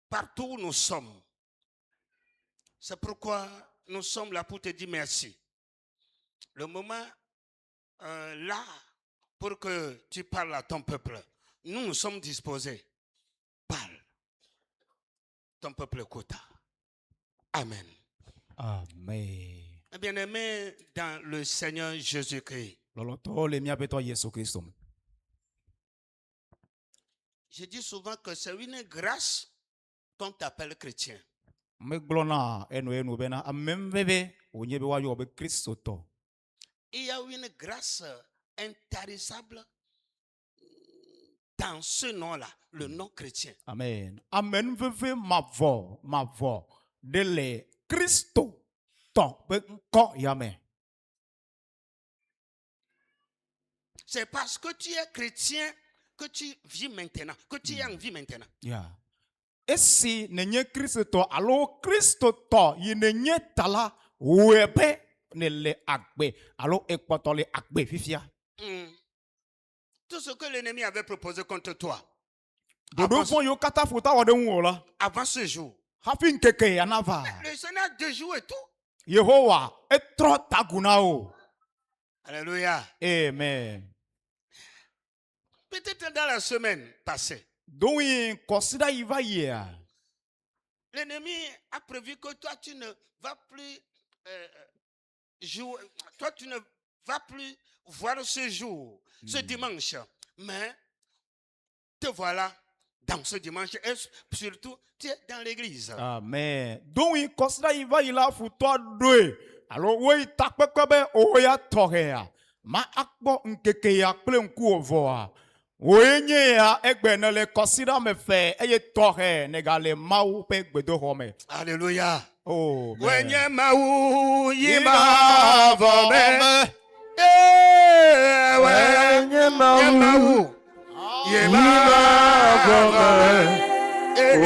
H: Partout où nous sommes. C'est pourquoi nous sommes là pour te dire merci. Le moment là, pour que tu parles à ton peuple, nous sommes disposés. Parle. Ton peuple écoute. Amen.
D: Amen.
H: Bien-aimé dans le Seigneur Jésus-Christ. Je dis souvent que c'est une grâce qu'on t'appelle chrétien. Il y a une grâce intarissable dans ce nom-là, le nom chrétien.
D: Amen. Amen. Ma voix. De Christo.
H: C'est parce que tu es chrétien que tu vis maintenant, que tu es en vie maintenant.
D: Yeah. Et si nenye Christo, alors Christo to yenye tala webe ne le agbe, alors ekpotole agbe fifia.
H: Tout ce que l'ennemi avait proposé contre toi. Avant ce jour. Le Seigneur de jour et tout.
D: Yehovah etro tagunao.
H: Alléluia.
D: Amen.
H: Peut-être dans la semaine passée. L'ennemi a prévu que toi tu ne vas plus jouer, toi tu ne vas plus voir ce jour, ce dimanche. Mais te voilà dans ce dimanche et surtout tu es dans l'église.
D: Amen. Donc il considère il va il a foutu deux. Alors oui takpekebe oya tohea. Ma akbo nkeke ya ple nku ovoa. Oyenye ya egbe ne le considère me fait eye tohe negale mau pe gbedo home.
H: Alléluia.
D: Oh.
H: Oyenye mau yima vome. Oyenye mau yima vome. Oh,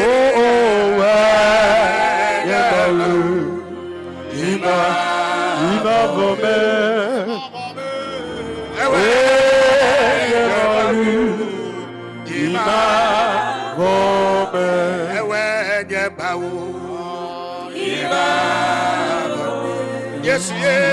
H: Yes, yeah,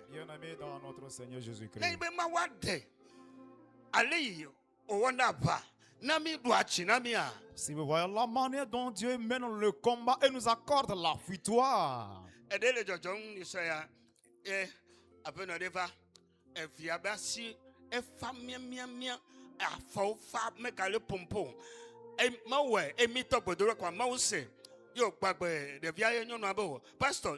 D: Bien-aimé dans notre Seigneur Jésus-Christ. Si vous voyez la manière dont Dieu mène le combat et nous accorde la victoire.
H: Pastor,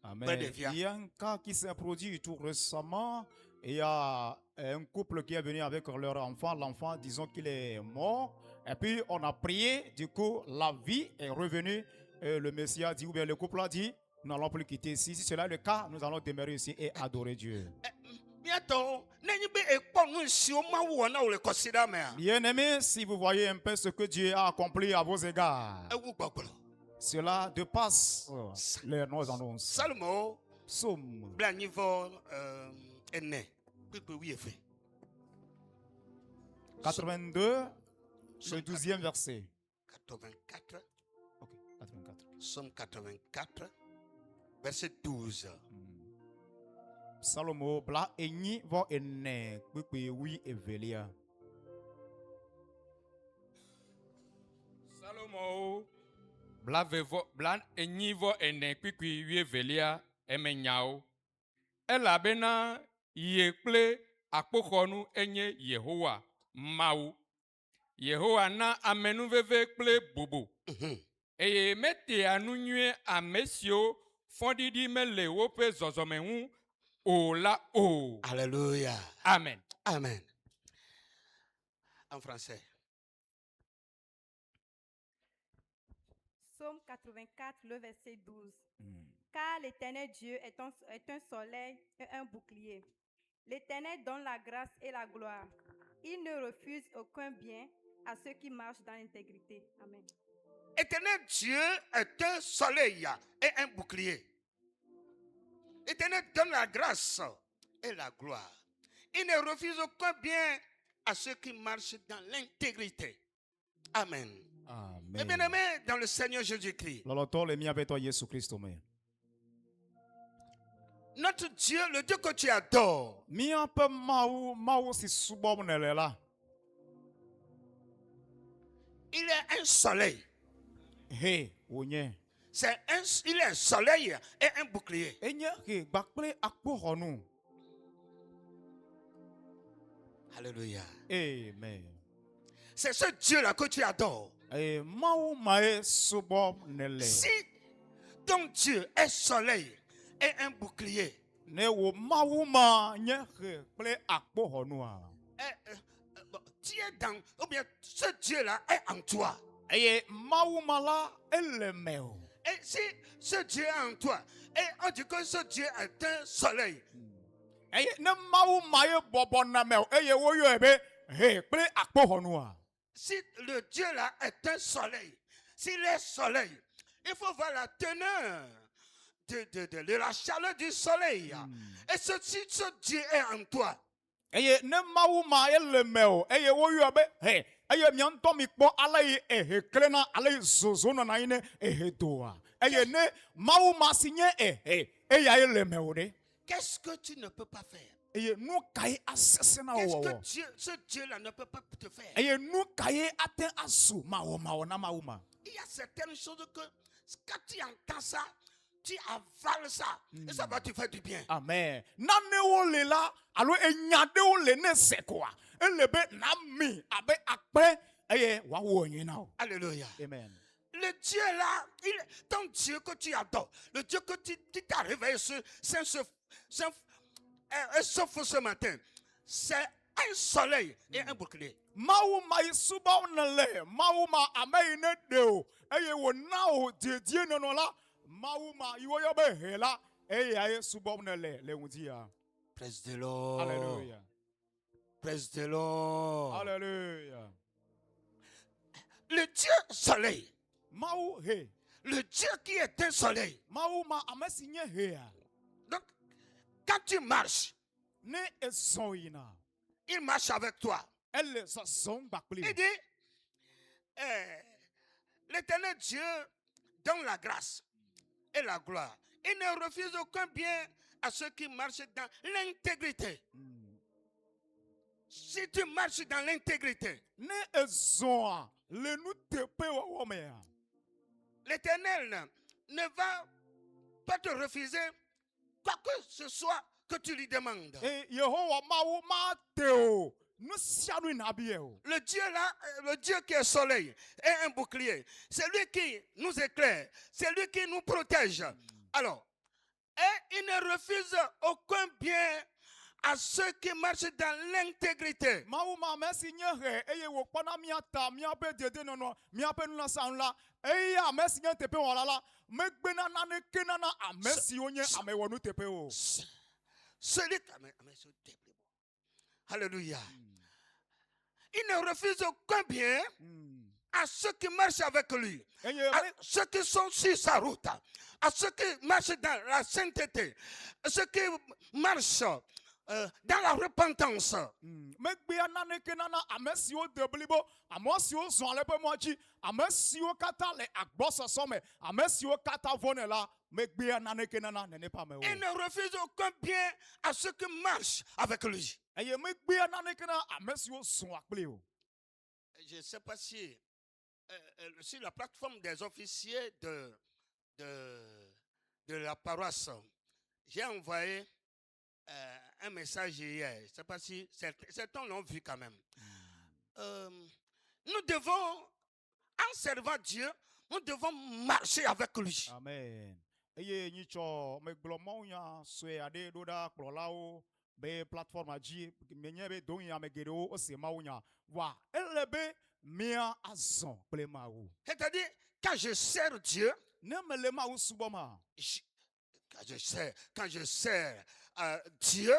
D: Amen. Il y a un cas qui s'est produit tout récemment. Il y a un couple qui est venu avec leur enfant. L'enfant, disons qu'il est mort. Et puis, on a prié. Du coup, la vie est revenue. Et le Messie a dit, ou bien le couple a dit, nous n'allons plus quitter ici. Si cela est le cas, nous allons demeurer ici et adorer Dieu. Bien-aimé, si vous voyez un peu ce que Dieu a accompli à vos égards, cela dépasse nos annonces. Psaume 82, le 12e verset.
H: 84.
D: Ok, 84.
H: Psaume 84, verset 12.
D: Salomo bla enyi vo ene kpekpe wi evelia.
F: Salomo bla enyi vo ene kpekpe wi evelia emenyao. Elabena yekple akpoxɔnu enye Yehowa Mawu. Yehowa na amenuveve kple bobo. Eye mete anu nyuie ame siwo fɔɖiɖi mele woƒe zɔzɔme ŋu o la o.
H: Alléluia.
F: Amen.
H: Amen. En français.
I: Psaume 84, le verset 12. Car l'Éternel Dieu est un soleil et un bouclier. L'Éternel donne la grâce et la gloire. Il ne refuse aucun bien à ceux qui marchent dans l'intégrité. Amen.
H: Éternel Dieu est un soleil et un bouclier. L'Éternel donne la grâce et la gloire. Il ne refuse aucun bien à ceux qui marchent dans l'intégrité. Amen.
D: Amen.
H: Et bien aimé dans le Seigneur Jésus-Christ. Notre Dieu, le Dieu que tu adores. Il est un soleil.
D: Hey,
H: il est un soleil et un bouclier. Alléluia.
D: Amen.
H: C'est ce Dieu-là que tu adores. Si ton Dieu est soleil et un bouclier, tu es dans, ou bien ce Dieu-là est en toi. Et si ce Dieu est en toi, et on dit que ce Dieu est un soleil, si le Dieu là est un soleil, s'il est soleil, il faut voir la teneur de la chaleur du soleil. Et si ce Dieu est en toi, qu'est-ce que tu ne peux pas faire? Qu'est-ce que ce Dieu-là ne peut pas te faire? Il y a certaines choses que quand tu entends ça, tu avales ça. Et ça va te faire du bien.
D: Amen.
H: Alléluia.
D: Amen.
H: Le Dieu là, ton Dieu que tu adores, le Dieu que tu t'as réveillé sauf ce matin, c'est un soleil et un bouclier. Praise the Lord.
D: Alléluia.
H: Praise the Lord.
D: Alléluia.
H: Le Dieu soleil. Le Dieu qui est un soleil. Donc, quand tu marches, il marche avec toi. Il dit, l'Éternel Dieu donne la grâce et la gloire. Il ne refuse aucun bien à ceux qui marchent dans l'intégrité. Si tu marches dans l'intégrité, l'Éternel ne va pas te refuser quoi que ce soit que tu lui demandes. Le Dieu là, le Dieu qui est soleil et un bouclier, c'est lui qui nous éclaire, c'est lui qui nous protège. Alors, et il ne refuse aucun bien à ceux qui marchent dans l'intégrité. Alléluia. Il ne refuse aucun bien à ceux qui marchent avec lui, à ceux qui sont sur sa route, à ceux qui marchent dans la sainteté, à ceux qui marchent dans la repentance. Il ne refuse aucun bien à ceux qui marchent avec lui. Je ne sais pas si sur la plateforme des officiers de la paroisse, j'ai envoyé un message hier. Je ne sais pas si certains l'ont vu quand même. Nous devons, en servant Dieu, nous devons marcher avec lui.
D: Amen.
H: C'est-à-dire, quand je sers Dieu, quand je sers Dieu,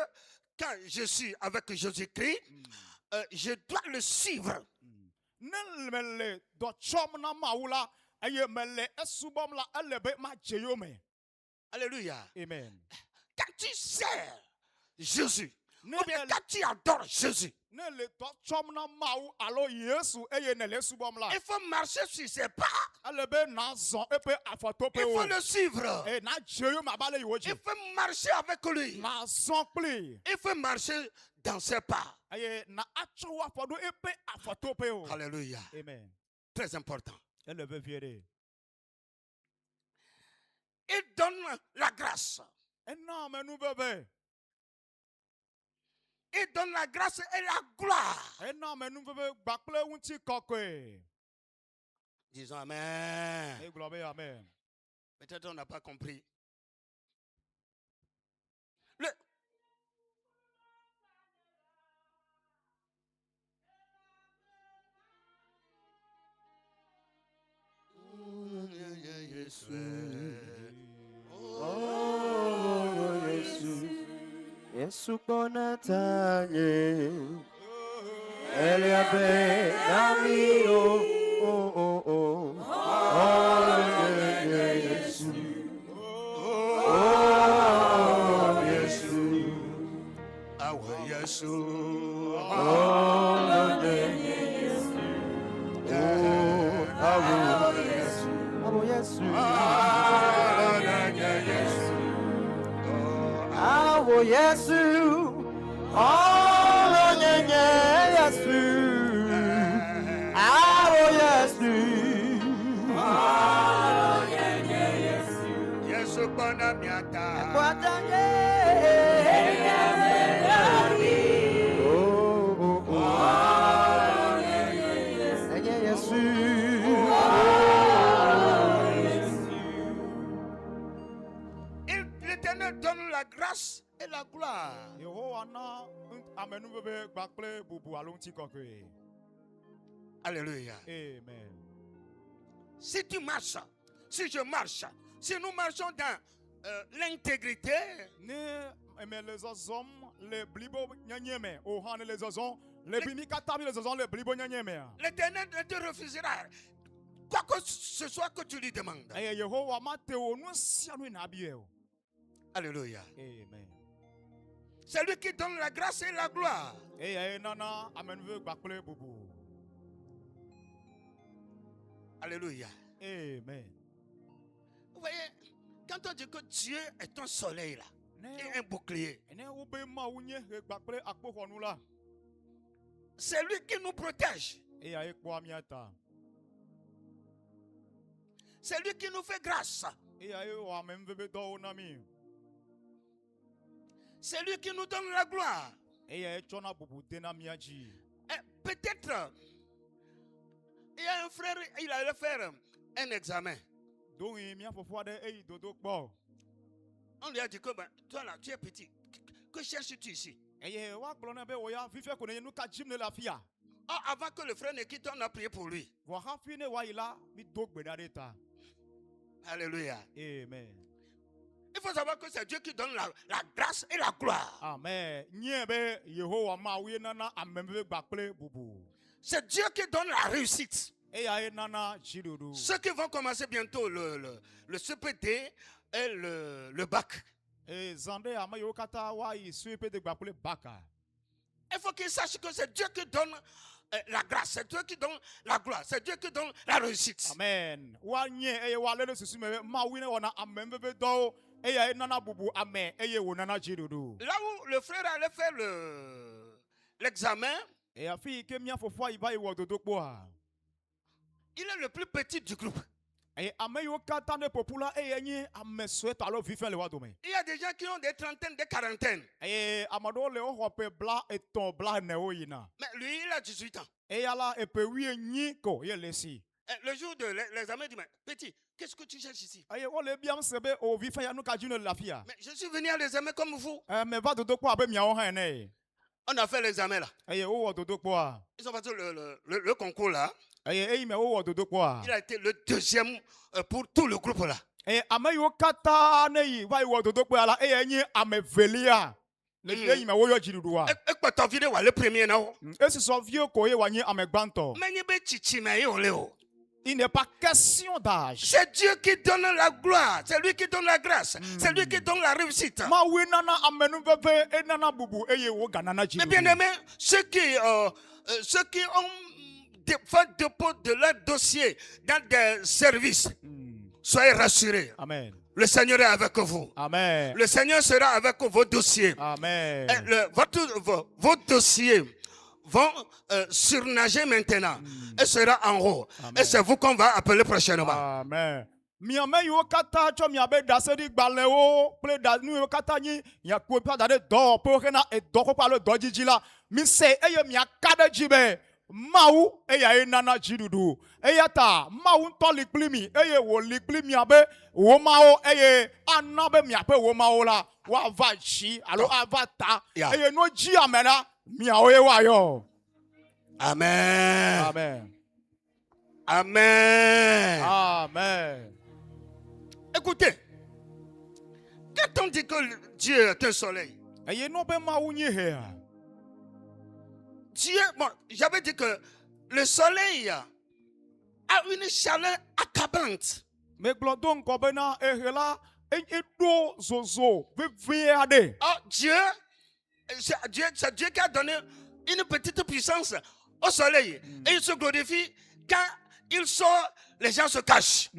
H: quand je suis avec Jésus-Christ, je dois le suivre. Alléluia.
D: Amen.
H: Quand tu sers Jésus, ou bien quand tu adores Jésus, il faut marcher sur ses pas. Il faut le suivre. Il faut marcher avec lui. Il faut marcher dans ses pas. Alléluia.
D: Amen.
H: Très important. Il donne la grâce. Il donne la grâce et la gloire. Disons Amen. Peut-être on n'a pas compris.
D: Yesu konatanye Eliabe nami oh Yesu Yesu
H: awe Yesu
D: Yesu, oh, Yesu,
H: Yesu bona miata. L'Éternel donne la grâce et la gloire. Alléluia.
D: Amen.
H: Si tu marches, si je marche, si nous marchons dans l'intégrité, l'Éternel ne te refusera quoi que ce soit que tu lui demandes. Alléluia.
D: Amen.
H: C'est lui qui donne la grâce et la gloire. Alléluia.
D: Amen.
H: Vous voyez, quand on dit que Dieu est un soleil là, et un bouclier, c'est lui qui nous protège. C'est lui qui nous fait grâce. C'est lui qui nous donne la gloire. Peut-être, il y a un frère, il allait faire un examen. On lui a dit que toi là, tu es petit. Que cherches-tu ici? Avant que le frère ne quitte, on a prié pour lui. Alléluia.
D: Amen.
H: Il faut savoir que c'est Dieu qui donne la grâce et la gloire.
D: Amen.
H: C'est Dieu qui donne la réussite. Ceux qui vont commencer bientôt le CPD et le bac. Il faut qu'ils sachent que c'est Dieu qui donne la grâce, c'est Dieu qui donne la gloire, c'est Dieu qui donne la réussite.
D: Amen. Là
H: où le frère allait faire l'examen, il est le plus petit du groupe. Il y a des gens qui ont des trentaines, des quarantaines. Mais lui, il a 18 ans. Le jour de l'examen, il dit, petit, qu'est-ce que tu cherches ici? Mais je suis venu à l'examen comme vous. On a fait l'examen là. Ils ont passé le concours là. Il a été le deuxième pour tout le groupe là. Le premier non.
D: Il n'est pas question d'âge.
H: C'est Dieu qui donne la gloire. C'est lui qui donne la grâce. C'est lui qui donne la réussite. Mais bien aimé, ceux qui ont fait dépôt de leur dossier dans des services, soyez rassurés.
D: Amen.
H: Le Seigneur est avec vous.
D: Amen.
H: Le Seigneur sera avec vos dossiers.
D: Amen.
H: Vos dossiers vont surnager maintenant et sera en haut. Amen. Et c'est vous qu'on va appeler prochainement.
D: Amen. Miame yo kata cho miabe dasedi gbaleo ple da nu yo kata ni ya ko pa da de do po na e do ko pa lo do jiji la mi se eye mi akade jibe mau eya e nana jidudu eya ta mau to liklimi eye wo liklimi abe wo mau eye anabe mi ape wo mau la wa va chi alo avata eye no ji amena mi awe wa yo.
H: Amen.
D: Amen.
H: Amen.
D: Amen.
H: Écoutez, quand on dit que Dieu est un soleil,
D: Eye no be mau nyi he.
H: Dieu, bon, j'avais dit que le soleil a une chaleur accablante.
D: Me glodon ko be na ehela do zozo ve ade.
H: Oh, Dieu, c'est Dieu qui a donné une petite puissance au soleil. Et il se glorifie quand il sort, les gens se cachent.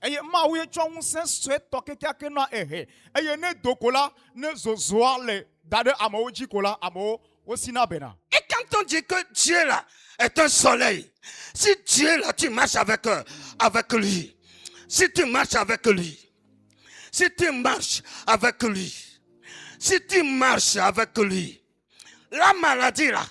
D: Eye ma wo etwa wonse swe toke kake na ehe. Eye ne dokola ne zozo ale dade amo jikola amo osina bena.
H: Et quand on dit que Dieu là est un soleil, si Dieu là tu marches avec lui, si tu marches avec lui, si tu marches avec lui, si tu marches avec lui, la maladie là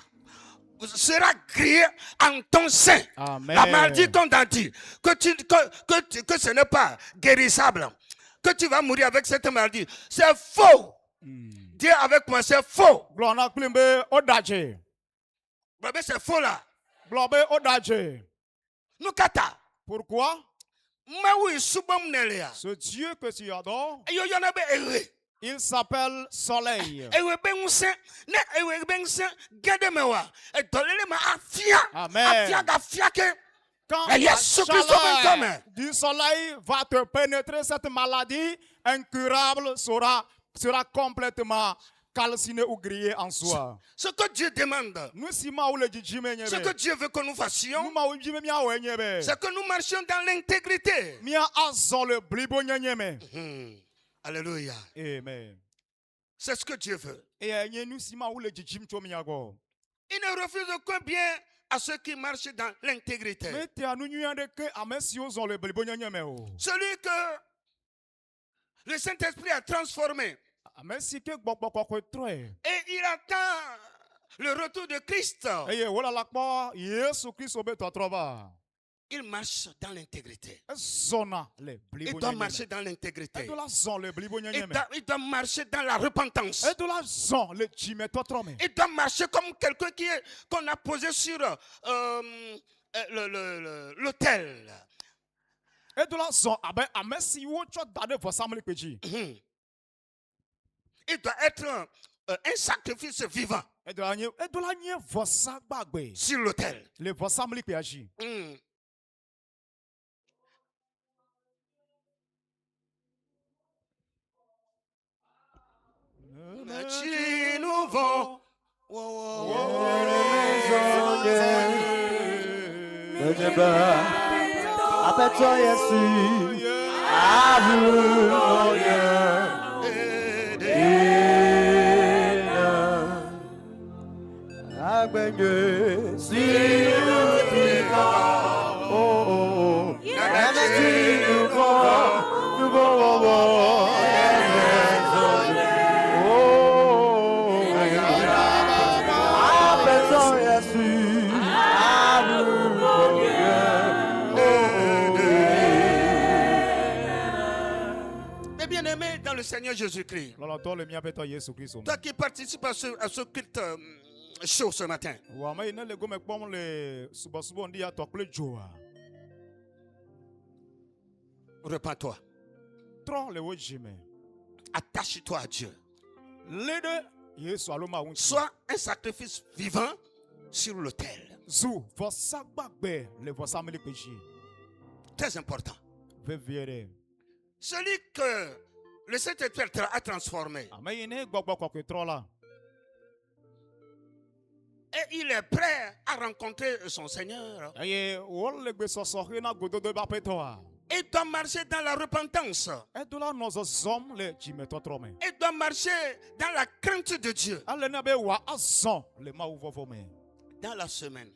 H: sera grillée en ton sein.
D: Amen.
H: La maladie qu'on t'a dit que ce n'est pas guérissable, que tu vas mourir avec cette maladie, c'est faux. Dieu avec moi, c'est faux.
D: Glona klimbe odaje.
H: Bébé, c'est faux là.
D: Globe odaje.
H: Nous kata.
D: Pourquoi? Ce Dieu que tu adores, il s'appelle Soleil. Amen. Quand la chaleur du soleil va te pénétrer, cette maladie incurable sera complètement calcinée ou grillée en soi.
H: Ce que Dieu demande, ce que Dieu veut que nous fassions, c'est que nous marchions dans l'intégrité. Alléluia.
D: Amen.
H: C'est ce que Dieu veut. Il ne refuse aucun bien à ceux qui marchent dans l'intégrité. Celui que le Saint-Esprit a transformé. Et il attend le retour de Christ. Il marche dans l'intégrité. Il doit marcher dans l'intégrité. Il doit marcher dans la repentance. Il doit marcher comme quelqu'un qu'on a posé sur l'autel. Il doit être un sacrifice vivant sur l'autel. Mes bien-aimés dans le Seigneur Jésus-Christ, toi qui participes à ce culte chaud ce matin, repens-toi. Attache-toi à Dieu. Sois un sacrifice vivant sur l'autel. Très important. Celui que le Saint-Esprit a transformé. Et il est prêt à rencontrer son Seigneur. Il doit marcher dans la repentance. Il doit marcher dans la crainte de Dieu. Dans la semaine,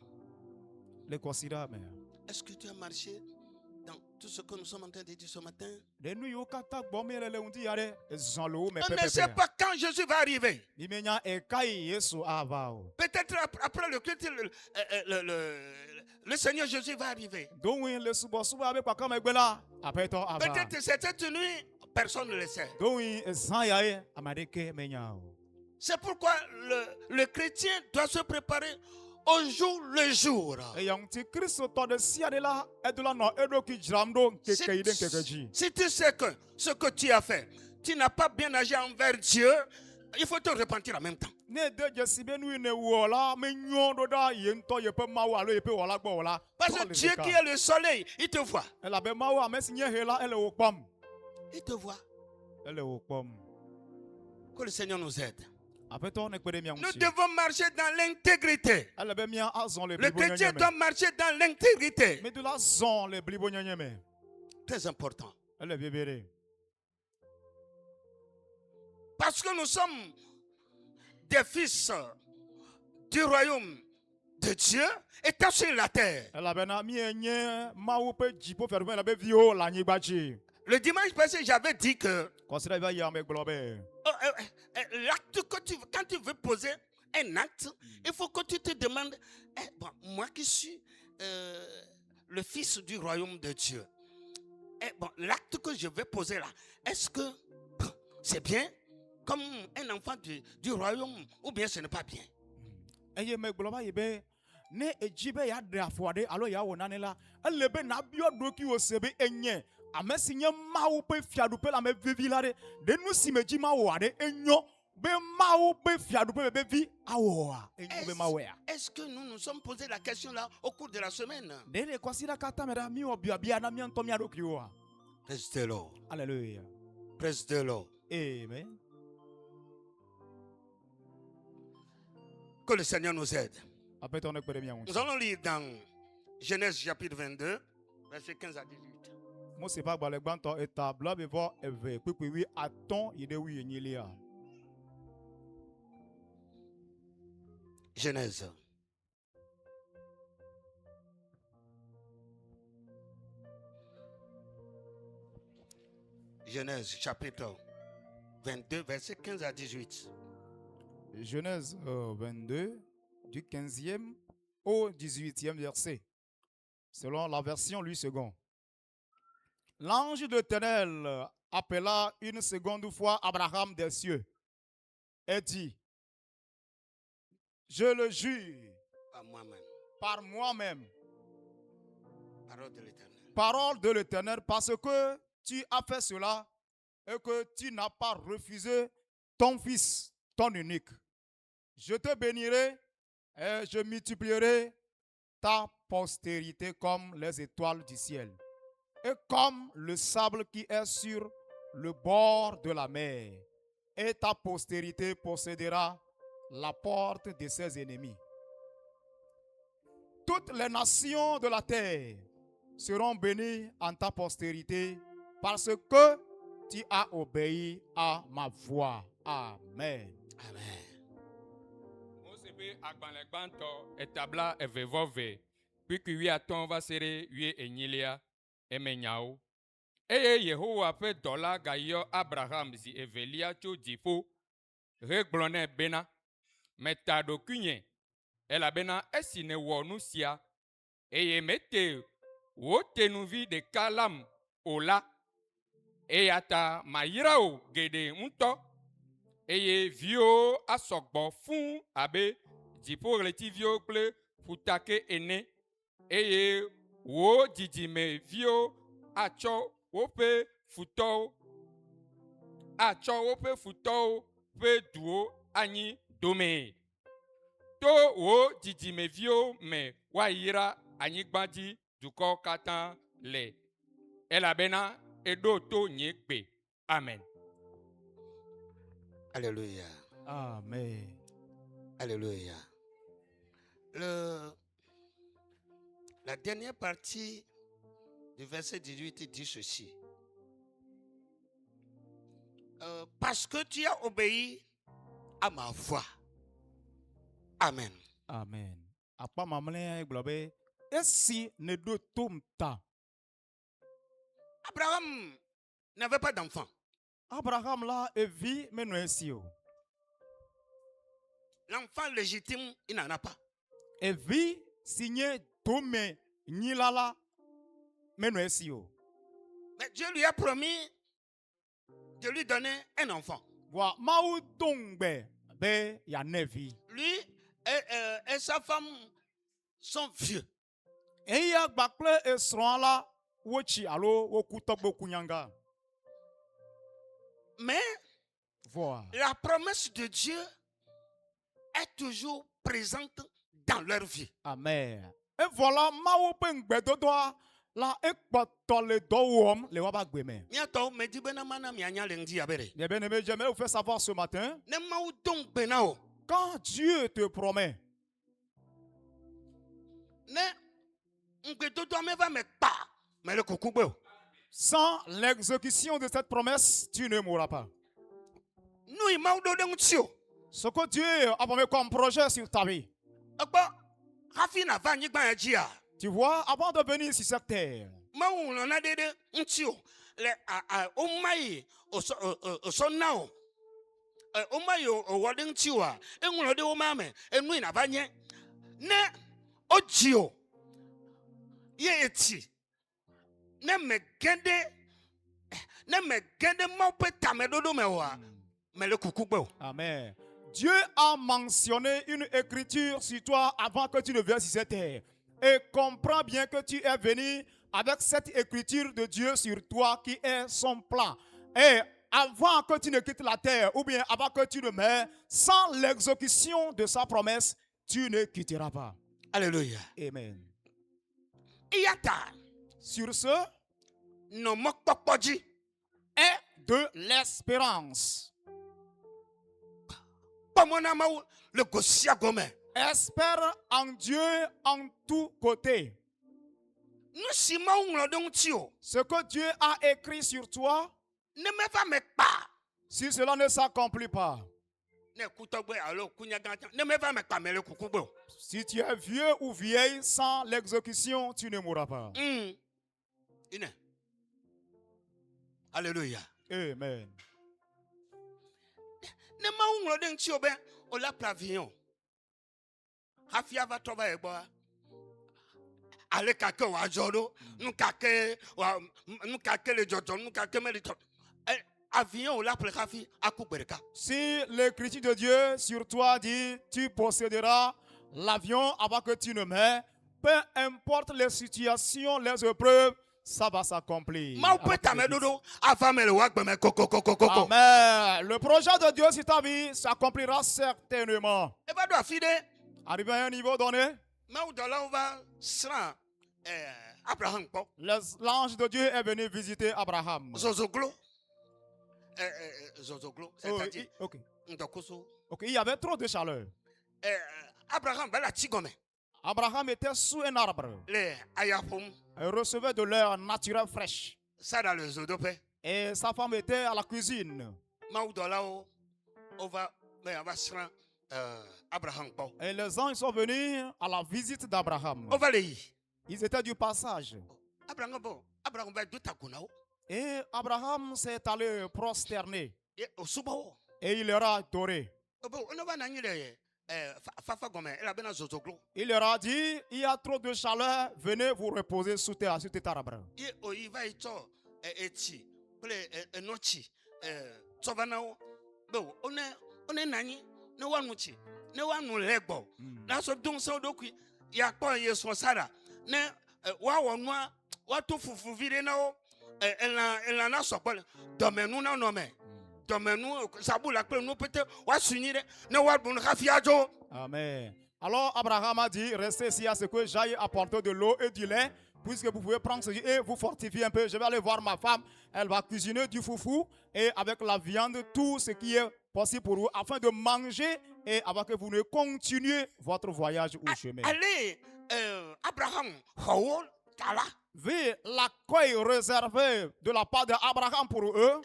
H: est-ce que tu as marché dans tout ce que nous sommes en train de dire ce matin.
D: On ne
H: On ne sait pas quand Jésus va arriver.
D: Peut-être
H: après le culte, le Seigneur Jésus va arriver. Peut-être cette nuit, personne ne le sait. C'est pourquoi le chrétien doit se préparer au jour le jour. Si tu sais que ce que tu as fait, tu n'as pas bien agi envers Dieu, il faut te repentir en même temps. Parce que Dieu qui est le soleil, il te voit. Il te voit. Que le Seigneur nous aide. Nous devons marcher dans l'intégrité. Le chrétien doit marcher dans l'intégrité. Très important. Parce que nous sommes des fils du royaume de Dieu étant sur la terre. Le dimanche passé, j'avais dit que l'acte que quand tu veux poser un acte, il faut que tu te demandes, moi qui suis le fils du royaume de Dieu, l'acte que je vais poser là, est-ce que c'est bien comme un enfant du royaume ou bien ce n'est pas bien?
D: Est-ce
H: que nous nous sommes posé la question là au cours de la semaine? Praise the Lord.
D: Alléluia.
H: Praise the Lord.
D: Amen.
H: Que le Seigneur nous aide. Nous allons lire dans Genèse chapitre 22, verset 15 à 18. Genèse. Genèse chapitre 22, verset 15 à 18.
D: Genèse 22, du 15e au 18e verset, selon la version Louis II. L'ange de l'Éternel appela une seconde fois Abraham des cieux et dit, je le jure par moi-même, parole de l'Éternel, parce que tu as fait cela et que tu n'as pas refusé ton fils, ton unique. Je te bénirai et je multiplierai ta postérité comme les étoiles du ciel et comme le sable qui est sur le bord de la mer. Et ta postérité possédera la porte de ses ennemis. Toutes les nations de la terre seront bénies en ta postérité parce que tu as obéi à ma voix. Amen.
H: Amen.
F: Agbanlegbanto etabla evevove puis aton va sere wie enyilia emenyao eye Yehowa ƒe dɔla gayɔ Abraham zi evelia tso dziƒo hegblɔ nɛ bena meta ɖokuinye elabena esi nèwɔ nu sia eye mete wò tenuvi ɖeka lam o la eya ta mayra wò geɖe ŋutɔ eye viwo asɔgbɔ fũu abe dziƒoɣletiviwo kple ƒutake ene eye wò dzidzimeviwo atsɔ woƒe futɔwo ƒe duwo anyi dome. To wò dzidzimeviwo me woayra anyigba dzi dukɔwo katã le elabena eɖo to nye gbe. Amen.
H: Alléluia.
D: Amen.
H: Alléluia. La dernière partie du verset 18 dit ceci. Parce que tu as obéi à ma voix. Amen.
D: Amen. Apa mamle globe esi ne do tumta
H: Abraham n'avait pas d'enfant.
D: Abraham là et vit mais non ainsi.
H: L'enfant légitime, il n'en a pas.
D: Et vit signé Tome Nilala mais non ainsi.
H: Mais Dieu lui a promis de lui donner un enfant.
D: Wa Maou Tongbe be ya nevi.
H: Lui et sa femme sont vieux.
D: Et ya bakle et sron là wochi alo wokutogbo kunyanga.
H: Mais
D: Voilà.
H: la promesse de Dieu est toujours présente dans leur vie.
D: Amen. Et voilà, Maou Pengbe dodoa la ekpatole doom le wabagweme.
H: Miato me dit benamana mianya lendi abere.
D: Les bien-aimés, j'aimerais vous faire savoir ce matin,
H: Ne mau donc benao.
D: quand Dieu te promet,
H: Ne ngbedodo me va me pa. Mais le kokugbe.
D: sans l'exécution de cette promesse, tu ne mourras pas.
H: Nous il mau do de tio.
D: Ce que Dieu a promis comme projet sur ta vie,
H: Agba hafi na va nyigba ajia.
D: tu vois, avant de venir sur cette terre,
H: Mau no na dede ntio. Le o mai o so now. O mai o wodin tio a. Enwulo de o ma me. Enu na va nye. Ne o jio. Ye eti. Ne me gende mau pe tamedodo me wa. Mais le coucou.
D: Amen. Dieu a mentionné une écriture sur toi avant que tu ne viennes sur cette terre. Et comprends bien que tu es venu avec cette écriture de Dieu sur toi qui est son plan. Et avant que tu ne quittes la terre, ou bien avant que tu ne meurs, sans l'exécution de sa promesse, tu ne quitteras pas.
H: Alléluia.
D: Amen.
H: Iyata.
D: Sur ce,
H: No mokpokpoji.
D: est de l'espérance.
H: Pomona mau le gosia gome.
D: Espère en Dieu en tous côtés.
H: Nous si mau nglodon tio.
D: Ce que Dieu a écrit sur toi,
H: Ne me va me pa.
D: si cela ne s'accomplit pas,
H: Ne kutogbe alo kunya ganta. Ne me va me pa mele kukubo.
D: si tu es vieux ou vieille, sans l'exécution, tu ne mourras pas.
H: Ine. Alléluia.
D: Amen.
H: Ne mau nglodon tio ben o la plavion. Hafia va trova ebo. Ale kake wa jodo, nous kake le jodo, nous kake melito. Avion ou la précafi à Kouberka.
D: Si l'écriture de Dieu sur toi dit, tu posséderas l'avion avant que tu ne meurs, peu importe les situations, les épreuves, ça va s'accomplir.
H: Amen.
D: Le projet de Dieu sur ta vie s'accomplira certainement. Arrivé à un niveau donné, l'ange de Dieu est venu visiter Abraham.
H: Zozoglo, c'est-à-dire,
D: Ok, il y avait trop de chaleur. Abraham était sous un arbre. Il recevait de l'air naturel fraîche. Et sa femme était à la cuisine. Et les anges sont venus à la visite d'Abraham. Ils étaient du passage. Et Abraham s'est allé prosterner. Et il leur a adoré. Il leur a dit, il y a trop de chaleur, venez vous reposer sous cet arbre. Amen. Alors Abraham a dit, restez ici à ce que j'aille apporter de l'eau et du lait, puisque vous pouvez prendre ceci et vous fortifier un peu. Je vais aller voir ma femme, elle va cuisiner du foufou et avec la viande, tout ce qui est possible pour vous, afin de manger et avant que vous ne continuez votre voyage au chemin.
H: Allez, Abraham,
D: Vu l'accueil réservé de la part d'Abraham pour eux,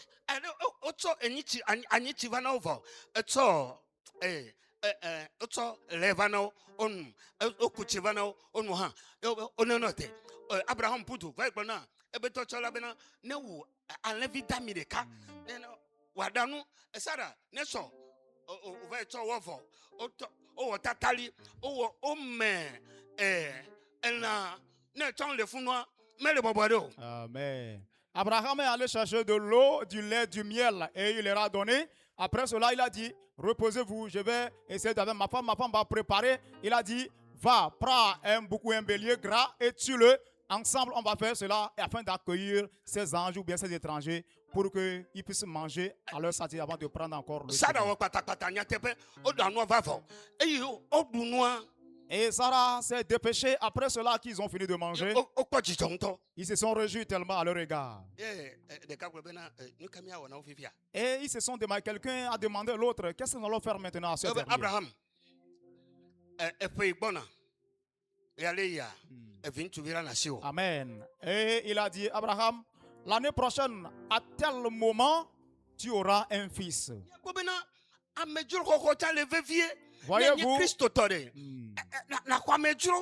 H: Abraham putu ebeto chola bena ne wo enlevi damireka wadanu Sarah ne so o va to wofo o tatali o me elle ne chon le funwa mais le bobodo.
D: Amen. Abraham est allé chercher de l'eau, du lait, du miel et il leur a donné. Après cela, il a dit, reposez-vous, je vais essayer d'avec ma femme va préparer. Il a dit, va, prends un bélier gras et tue-le. Ensemble, on va faire cela afin d'accueillir ces anges ou bien ces étrangers pour qu'ils puissent manger à leur sortie avant de prendre encore le Et Sarah s'est dépêchée après cela qu'ils ont fini de manger. Ils se sont réjouis tellement à leur égard. Et ils se sont demandé, quelqu'un a demandé à l'autre, qu'est-ce que nous allons faire maintenant à ce dernier?
H: Abraham.
D: Amen. Et il a dit, Abraham, l'année prochaine, à tel moment, tu auras un fils. Voyez-vous?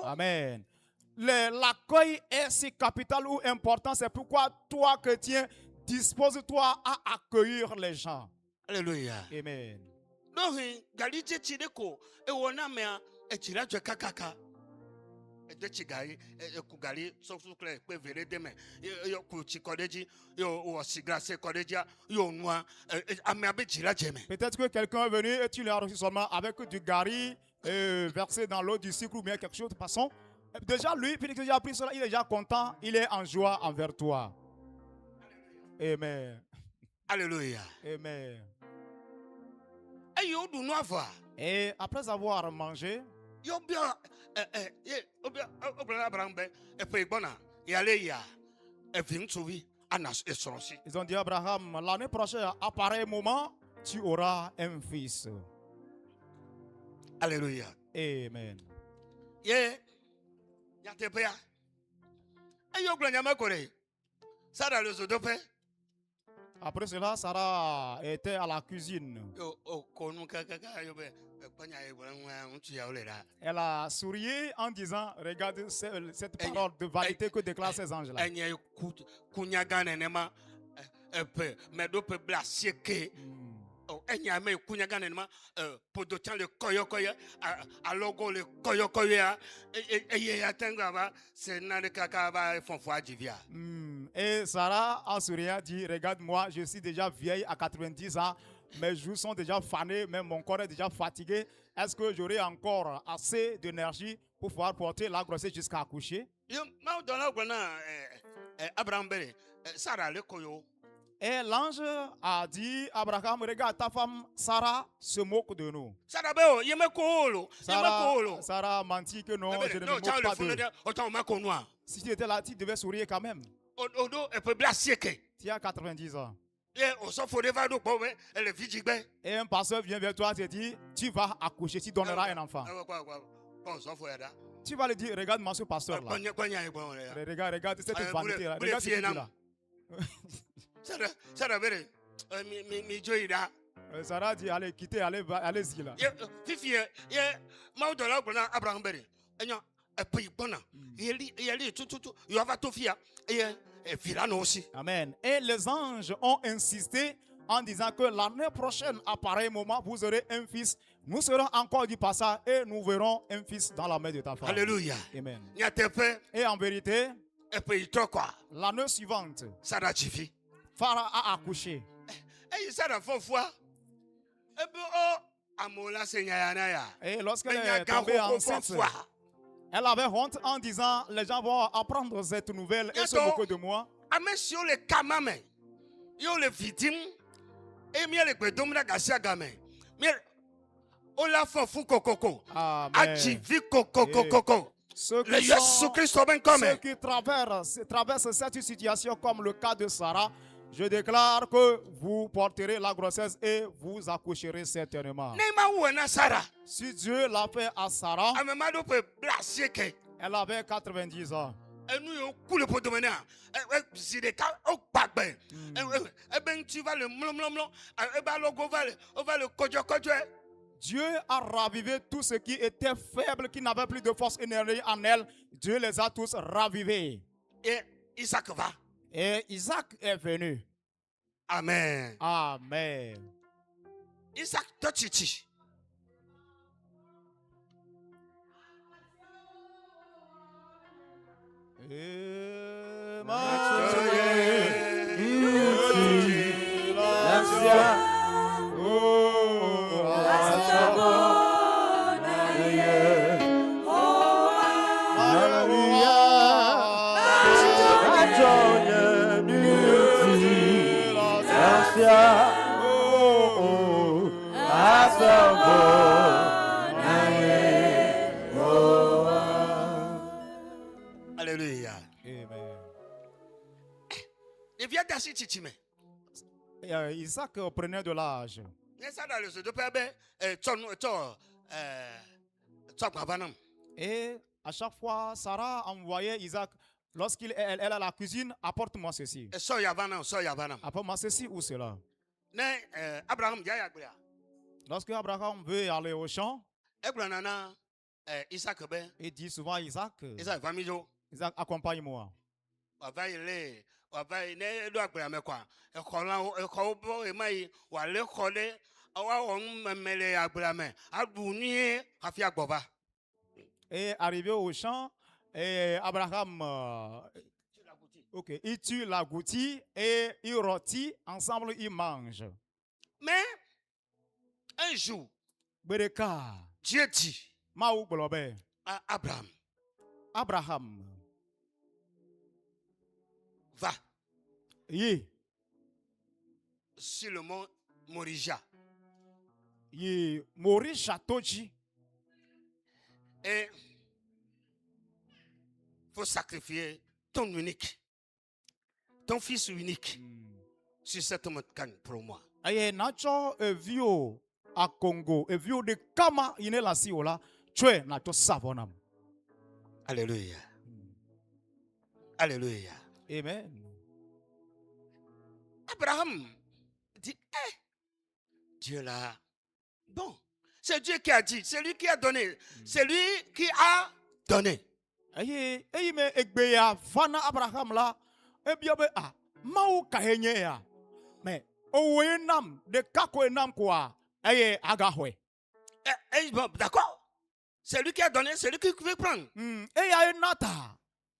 D: Amen. L'accueil est si capital ou important. C'est pourquoi toi, chrétien, dispose-toi à accueillir les gens.
H: Alléluia.
D: Amen. Peut-être que quelqu'un est venu et tu l'as reçu seulement avec du gari versé dans l'eau du sucre ou bien quelque chose de façon. Déjà lui, puis qu'il a pris cela, il est déjà content, il est en joie envers toi. Amen.
H: Alléluia.
D: Amen. Et après avoir mangé, ils ont dit à Abraham, l'année prochaine, à pareil moment, tu auras un fils.
H: Alléluia.
D: Amen. Après cela, Sarah était à la cuisine. Elle a souri en disant, regarde cette parole de vanité que déclarent ces anges-là. Et Sarah en souriant dit, regarde-moi, je suis déjà vieille à 90 ans, mes joues sont déjà fanées, même mon corps est déjà fatigué. Est-ce que j'aurai encore assez d'énergie pour pouvoir porter la grossesse jusqu'à accoucher? Et l'ange a dit, Abraham, regarde, ta femme Sarah se moque de nous. Sarah a menti que non, je ne me moque pas d'eux. Si tu étais là, tu devais sourire quand même. Tu as 90 ans. Et un pasteur vient vers toi et te dit, tu vas accoucher, tu donneras un enfant. Tu vas lui dire, regarde-moi ce pasteur-là. Regarde cette vanité-là. Regarde ce qu'il dit là. Sarah dit, allez, quittez, allez-y là. Amen. Et les anges ont insisté en disant que l'année prochaine, à pareil moment, vous aurez un fils. Nous serons encore du passage et nous verrons un fils dans la main de ta femme.
H: Alléluia.
D: Amen. Et en vérité, l'année suivante, Farah a accouché. Et lorsqu'elle est tombée enceinte, elle avait honte en disant, les gens vont apprendre cette nouvelle et se moquer de moi. Ceux qui traversent cette situation comme le cas de Sarah, je déclare que vous porterez la grossesse et vous accoucherez certainement. Si Dieu l'a fait à Sarah, elle avait 90 ans. Dieu a ravivé tout ce qui était faible, qui n'avait plus de force énergie en elle. Dieu les a tous ravivés. Et Isaac est venu.
H: Amen.
D: Amen.
H: Isaac, toi, Chichi. Alléluia.
D: Amen.
H: Il vient d'assis Chichi, mais.
D: Isaac prenait de l'âge. Et à chaque fois, Sarah envoyait Isaac, lorsqu'il elle est à la cuisine, apporte-moi ceci. Apporte-moi ceci ou cela. Lorsque Abraham veut aller au champ, il dit souvent à Isaac, Isaac, accompagne-moi. Et arrivé au champ, et Abraham il tue la goutille et il rôtit, ensemble ils mangent.
H: Mais un jour, Dieu dit à Abraham, va sur le mont Morija. Et faut sacrifier ton unique, ton fils unique sur cette montagne pour moi.
D: Aye nacho evio a Congo, evio de kama inela siola, chwe nacho savonam.
H: Alléluia. Alléluia.
D: Amen.
H: Abraham dit, Dieu là, bon, c'est Dieu qui a dit, c'est lui qui a donné, c'est lui qui a donné.
D: Aye me egbeya fana Abraham la, ebiobe a mau kahenye ya, mais owenam de kako enam kwa, aye agahwe.
H: Bon, d'accord, c'est lui qui a donné, c'est lui qui veut prendre.
D: Aye nata,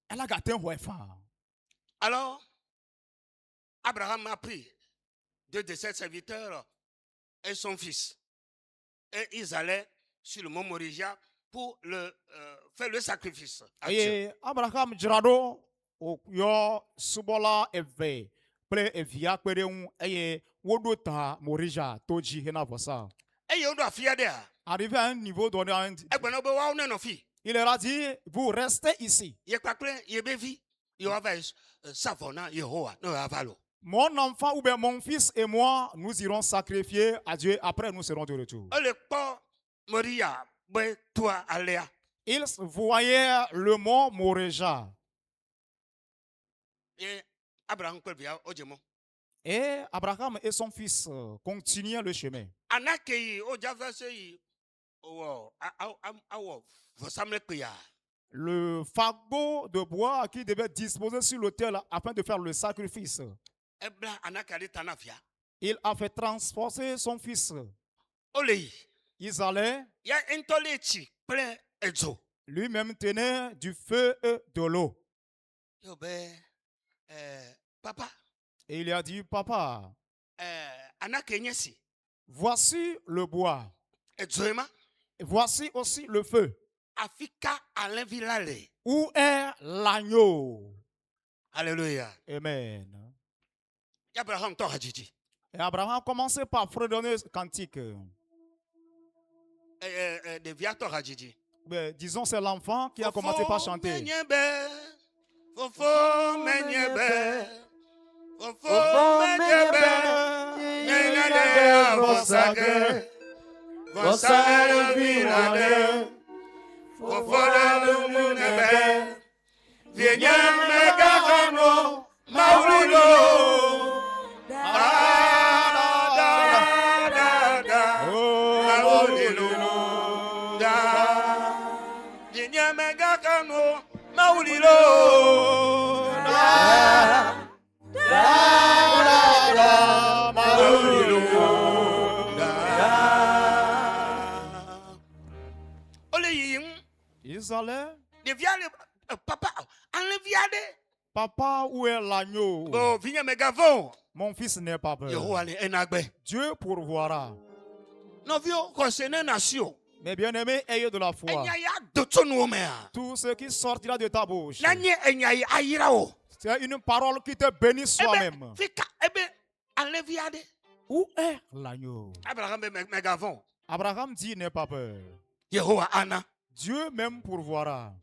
D: elle a gâté un fa.
H: Alors, Abraham a pris deux de ses serviteurs et son fils. Et ils allaient sur le mont Morija pour faire le sacrifice.
D: Et Abraham Jirado, yo subola eve, ple evia kwereun, eye wodota Morija, toji hena vosa.
H: Et il doit fier d'elle.
D: Arrivé à un niveau donné, il leur a dit, vous restez ici. Mon enfant ou bien mon fils et moi, nous irons sacrifier à Dieu. Après, nous serons de retour. Ils voyaient le mont Morija. Et Abraham et son fils continuaient le chemin. Le fagot de bois qui devait disposer sur l'autel afin de faire le sacrifice. Il a fait transporter son fils. Ils allaient. Lui-même tenait du feu et de l'eau.
H: Papa.
D: Et il a dit, papa, voici le bois. Voici aussi le feu. Où est l'agneau?
H: Alléluia.
D: Amen.
H: Et Abraham
D: a commencé par fredonner ce cantique. Disons, c'est l'enfant qui a commencé par chanter. Ils allaient.
H: Papa, enlève.
D: Papa, où est l'agneau?
H: Oh, viens me gavon.
D: Mon fils n'est pas peur.
H: Dieu
D: pourvoira.
H: Non, vieux, concernant nation.
D: Mais bien aimé, ayez de la foi. Tout ce qui sortira de ta bouche, c'est une parole qui te bénit soi-même. Où est l'agneau? Abraham dit n'aie pas peur. Dieu même pourvoira.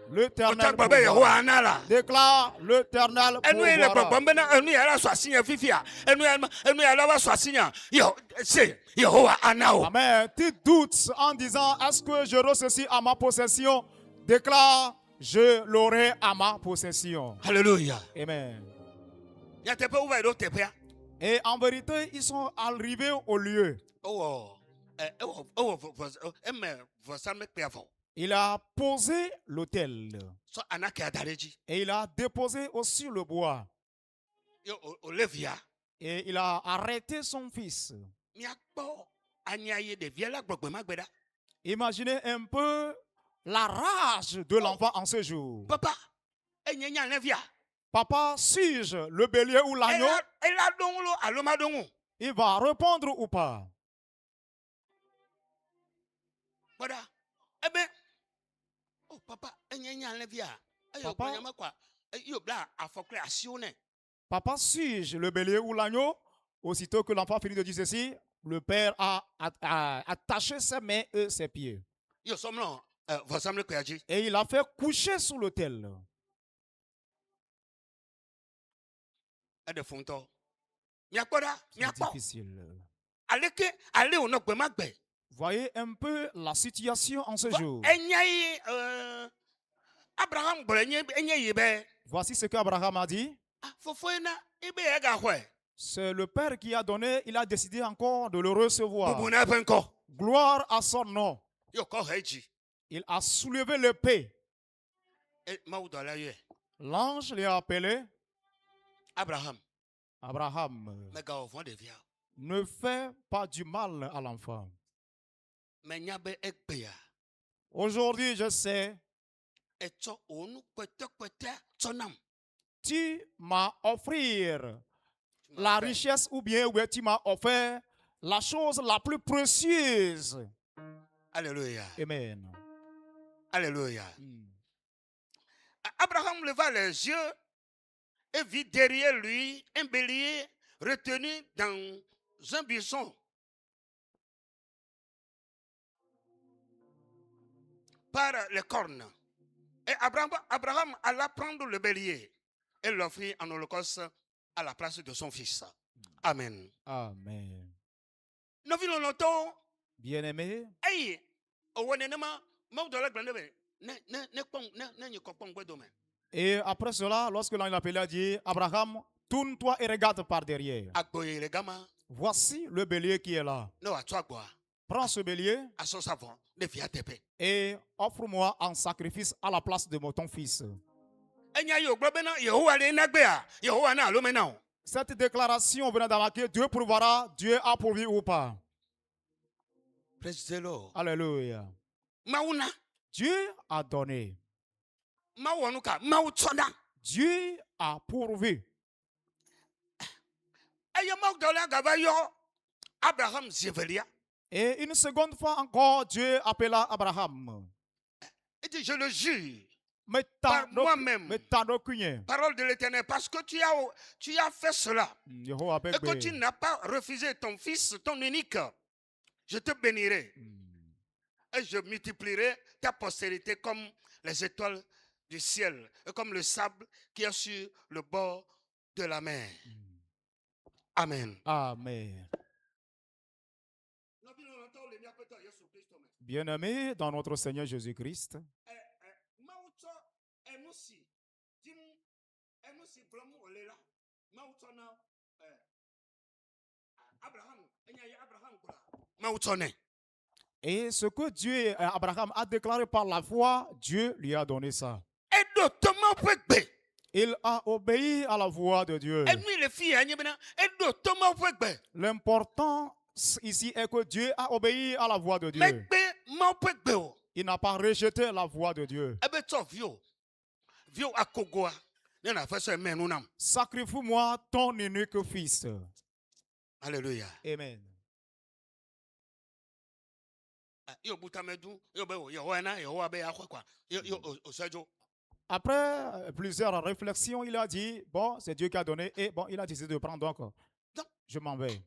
D: L'Éternel pourvoira. Déclare l'Éternel pourvoira. Amen. Tu doutes en disant est-ce que j'aurai ceci à ma possession? Déclare je l'aurai à ma possession.
H: Alléluia.
D: Amen. Et en vérité, ils sont arrivés au lieu. Il a posé l'autel. Et il a déposé aussi le bois. Et il a arrêté son fils. Imaginez un peu la rage de l'enfant en ce jour. Papa, suis-je le bélier ou l'agneau? Il va répondre ou pas?
H: Oh, papa,
D: papa, suis-je le bélier ou l'agneau? Aussitôt que l'enfant finit de dire ceci, le père a attaché ses mains et ses pieds. Et il a fait coucher sous l'autel. C'est difficile. Voyez un peu la situation en ce jour. Voici ce qu'Abraham a dit. C'est le Père qui a donné, il a décidé encore de le recevoir. Gloire à son nom. Il a soulevé l'épée. L'ange l'a appelé. Abraham, ne fais pas du mal à l'enfant. Aujourd'hui, je sais, tu m'as offert la richesse ou bien tu m'as offert la chose la plus précieuse.
H: Alléluia.
D: Amen.
H: Alléluia. Abraham leva les yeux et vit derrière lui un bélier retenu dans un buisson. Par les cornes. Et Abraham alla prendre le bélier et l'offrit en holocauste à la place de son fils. Amen.
D: Amen.
H: Bien-aimé.
D: Et après cela, lorsque l'ange l'appelait, a dit, Abraham, tourne-toi et regarde par derrière. Voici le bélier qui est là. Prends ce bélier et offre-moi en sacrifice à la place de ton fils. Cette déclaration venait d'arraquer, Dieu pourvoira, Dieu a pourvu ou pas. Alléluia. Dieu a donné. Dieu a pourvu. Et une seconde fois encore, Dieu appela Abraham.
H: Il dit, je le jure.
D: Par
H: moi-même, parole de l'Éternel, parce que tu as fait cela et que tu n'as pas refusé ton fils, ton unique, je te bénirai et je multiplierai ta postérité comme les étoiles du ciel et comme le sable qui est sur le bord de la mer. Amen.
D: Amen. Bien-aimé dans notre Seigneur Jésus-Christ, et ce que Dieu, Abraham a déclaré par la foi, Dieu lui a donné ça. Il a obéi à la voix de Dieu.
H: Et nous, les filles, Thomas,
D: L'important ici est que Dieu a obéi à la voix de Dieu. Il n'a pas rejeté la voix de Dieu. Sacrifie-moi ton unique fils.
H: Alléluia.
D: Amen. Après plusieurs réflexions, il a dit, bon, c'est Dieu qui a donné, et bon, il a décidé de prendre, donc je m'en vais.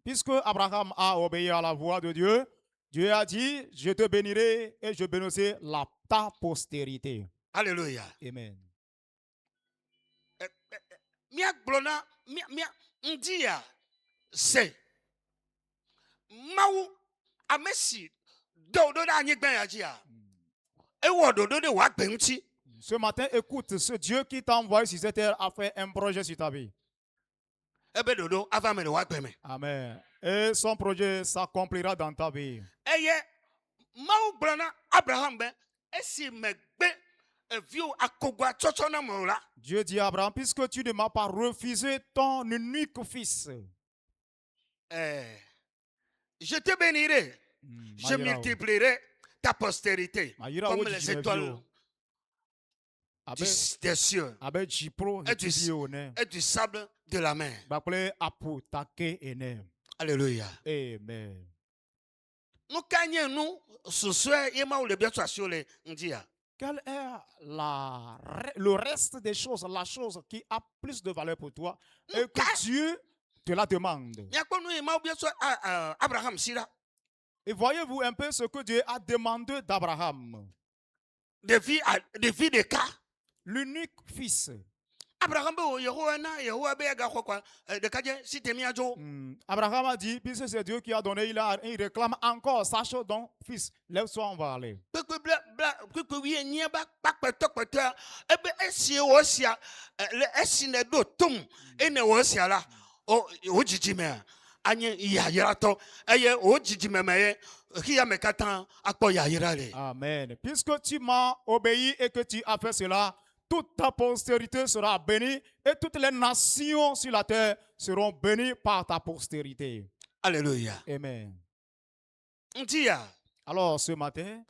D: Puisque Abraham a obéi à la voix de Dieu, Dieu a dit, je te bénirai et je bénirai ta postérité.
H: Alléluia.
D: Amen.
H: C'est Maou Amesi Dodo
D: Ce matin, écoute, ce Dieu qui t'a envoyé sur cette terre a fait un projet sur ta vie. Amen. Et son projet s'accomplira dans ta vie. Dieu dit à Abraham, puisque tu ne m'as pas refusé ton unique fils,
H: je te bénirai, je multiplierai ta postérité comme les étoiles des cieux et du sable de la mer. Alléluia.
D: Amen. Quel est le reste des choses, la chose qui a plus de valeur pour toi et que Dieu te la demande? Et voyez-vous un peu ce que Dieu a demandé d'Abraham?
H: De vie de cas.
D: L'unique fils.
H: Abraham
D: a dit, puisque c'est Dieu qui a donné, il réclame encore, sache donc, fils, lève-toi, on va aller. Amen. Puisque tu m'as obéi et que tu as fait cela, toute ta postérité sera bénie et toutes les nations sur la terre seront bénies par ta postérité.
H: Alléluia.
D: Amen. Alors ce matin,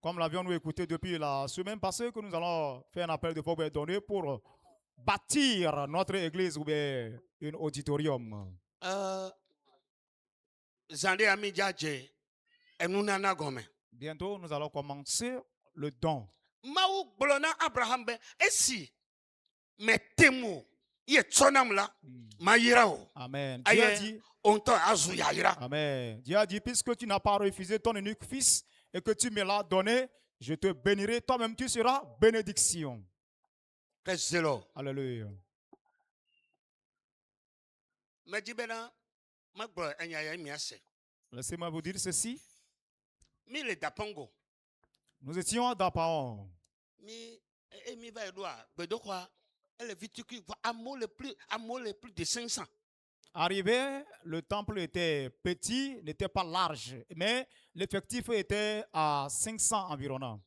D: comme l'avions-nous écouté depuis la semaine passée, que nous allons faire un appel de foi donné pour bâtir notre église ou bien un auditorium. Bientôt, nous allons commencer le don. Amen. Dieu a dit, amen. Dieu a dit, puisque tu n'as pas refusé ton unique fils et que tu me l'as donné, je te bénirai, toi-même tu seras bénédiction. Alléluia. Laissez-moi vous dire ceci. Nous étions à Dapaon. Arrivé, le temple était petit, n'était pas large, mais l'effectif était à 500 environ.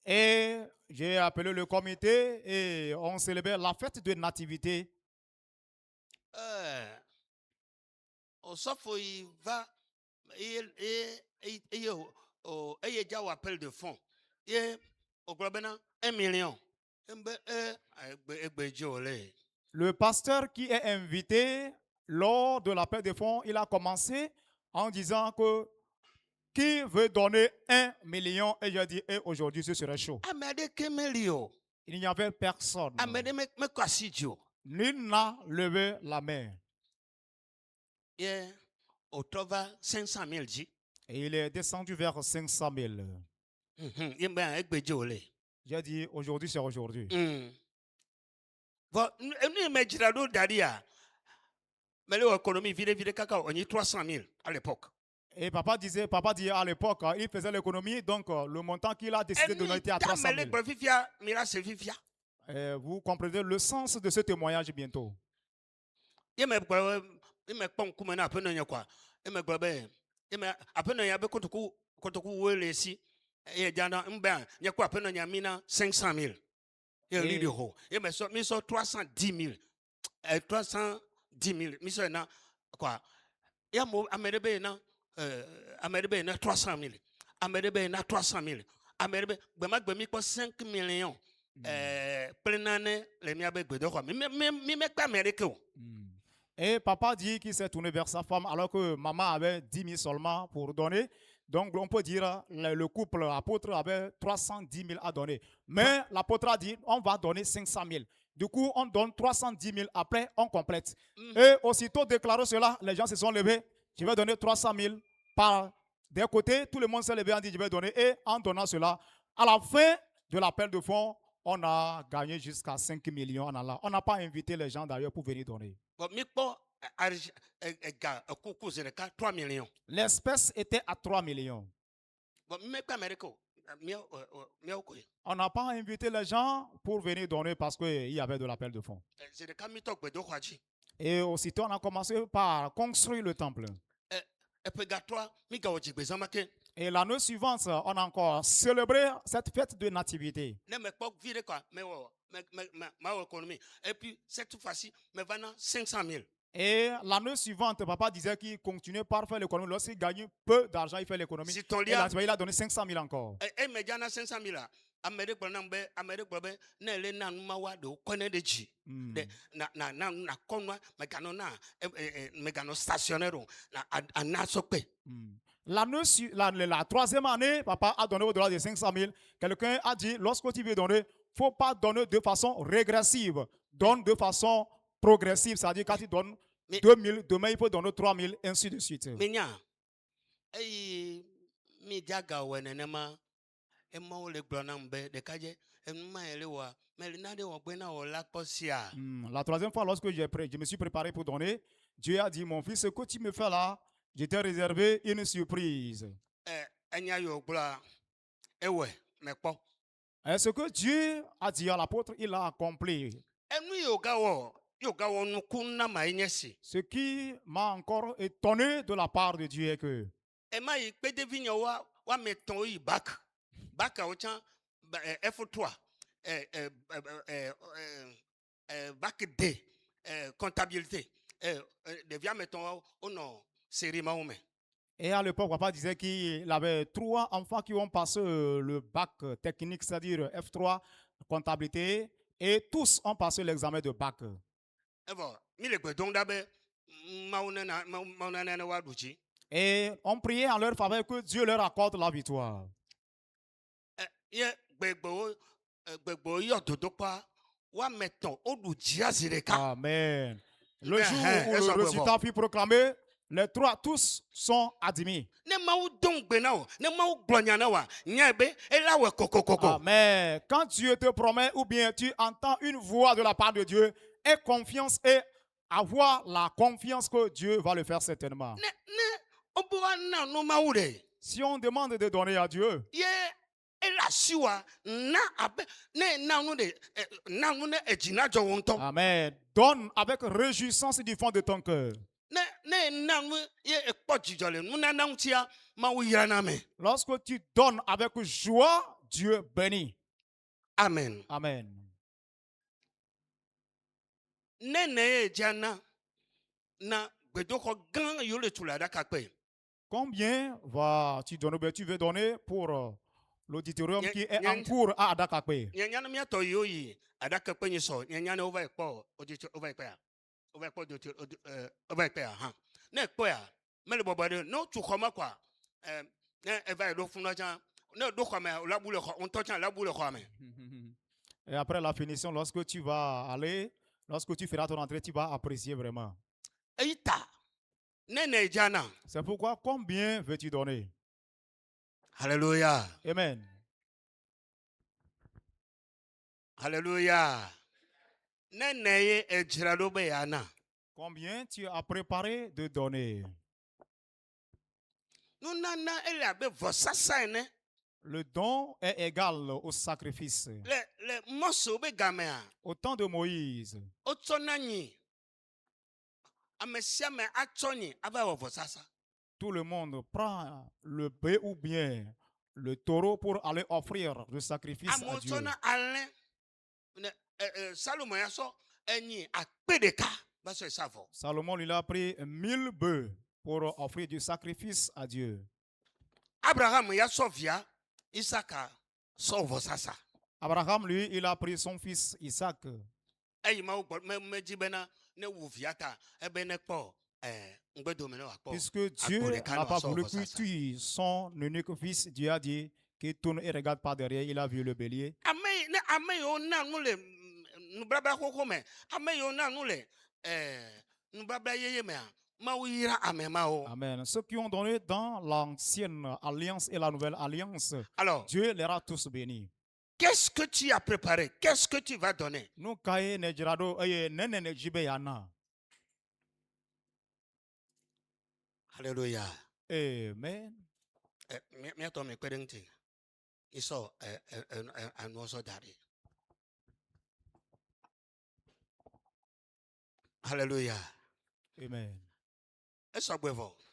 D: Et j'ai appelé le comité et on célébrait la fête de nativité.
H: Appel de fonds. 1 million.
D: Le pasteur qui est invité lors de l'appel de fonds, il a commencé en disant que qui veut donner 1 million? Et j'ai dit, et aujourd'hui ce serait chaud. Il n'y avait personne. Nul n'a levé la main.
H: Et
D: il est descendu vers 500 000. J'ai dit, aujourd'hui c'est aujourd'hui.
H: Mais l'économie, vide cacao, on y 300 000 à l'époque.
D: Et papa dit à l'époque, il faisait l'économie, donc le montant qu'il a décidé de donner était à 300 000. Vous comprenez le sens de ce témoignage bientôt.
H: Il me pon kumena apena nyakwa. Il me gbabe. Il me apena yabe kotoku wele si. Et jana mba nyakwa apena nyamina 500 000. Il lit le haut. Il me so 310 000. 310 000. Mi so na quoi. Ya mo amerebe na 300 000. Amerebe na 300 000. Amerebe gbema gbemi ko 5 millions. Plein année les miabe gbedo quoi. Mi me pas américain.
D: Et papa dit qu'il s'est tourné vers sa femme alors que maman avait 10 000 seulement pour donner. Donc on peut dire le couple apôtre avait 310 000 à donner. Mais l'apôtre a dit on va donner 500 000. Du coup on donne 310 000, après on complète. Et aussitôt déclaré cela, les gens se sont levés. Je vais donner 300 000 par des côtés. Tout le monde s'est levé et a dit je vais donner. Et en donnant cela, à la fin de l'appel de fonds, on a gagné jusqu'à 5 millions en allant. On n'a pas invité les gens d'ailleurs pour venir donner.
H: 3 millions.
D: L'espèce était à 3 millions. On n'a pas invité les gens pour venir donner parce qu'il y avait de l'appel de fonds. Et aussitôt, on a commencé par construire le temple. Et l'année suivante, on a encore célébré cette fête de nativité.
H: Et puis, cette fois-ci, me vendant 500 000.
D: Et l'année suivante, papa disait qu'il continuait par faire l'économie. Lorsqu'il gagnait peu d'argent, il fait l'économie. Et il a donné 500 000 encore.
H: Et me donne 500 000 là. Amérique ne le na mawa de connaît de ji. Na konwa me gano stationnaire na sokpe.
D: La troisième année, papa a donné au-delà de 500 000. Quelqu'un a dit, lorsque tu veux donner, il ne faut pas donner de façon régressive. Donne de façon progressive. C'est-à-dire, quand tu donnes 2 000, demain, il faut donner 3 000, ainsi de suite. La troisième fois, lorsque je me suis préparé pour donner, Dieu a dit, mon fils, ce que tu me fais là, je t'ai réservé une surprise. Et ce que Dieu a dit à l'apôtre, il a accompli. Ce qui m'a encore étonné de la part de Dieu est que
H: F3 bac D comptabilité devient mettons non série Mahomet.
D: Et à l'époque, papa disait qu'il avait 3 enfants qui ont passé le bac technique, c'est-à-dire F3 comptabilité, et tous ont passé l'examen de bac. Et on priait en leur faveur que Dieu leur accorde la victoire. Amen. Le jour où le résultat fut proclamé, les 3 tous sont admis. Amen. Quand Dieu te promet ou bien tu entends une voix de la part de Dieu, aie confiance et avoir la confiance que Dieu va le faire certainement. Si on demande de donner à Dieu, amen. Donne avec réjouissance du fond de ton cœur. Lorsque tu donnes avec joie, Dieu bénit.
H: Amen.
D: Amen. Combien vas-tu donner? Tu veux donner pour l'auditorium qui est en cours à Adakakwe. Et après la finition, lorsque tu vas aller, lorsque tu feras ton entrée, tu vas apprécier vraiment. C'est pourquoi, combien veux-tu donner?
H: Alléluia.
D: Amen.
H: Alléluia.
D: Combien tu as préparé de donner? Le don est égal au sacrifice. Au temps de Moïse, tout le monde prend le bœuf ou bien le taureau pour aller offrir le sacrifice à Dieu. Salomon lui a pris 1000 bœufs pour offrir du sacrifice à Dieu. Abraham, lui, il a pris son fils Isaac. Puisque Dieu n'a pas voulu que tue son unique fils, Dieu a dit qu'il tourne et regarde par derrière, il a vu le bélier. Amen. Ceux qui ont donné dans l'ancienne alliance et la nouvelle alliance, alors, Dieu les a tous bénis.
H: Qu'est-ce que tu as préparé? Qu'est-ce que tu vas donner? Alléluia.
D: Amen.
H: Alléluia.
D: Amen.
H: Est-ce que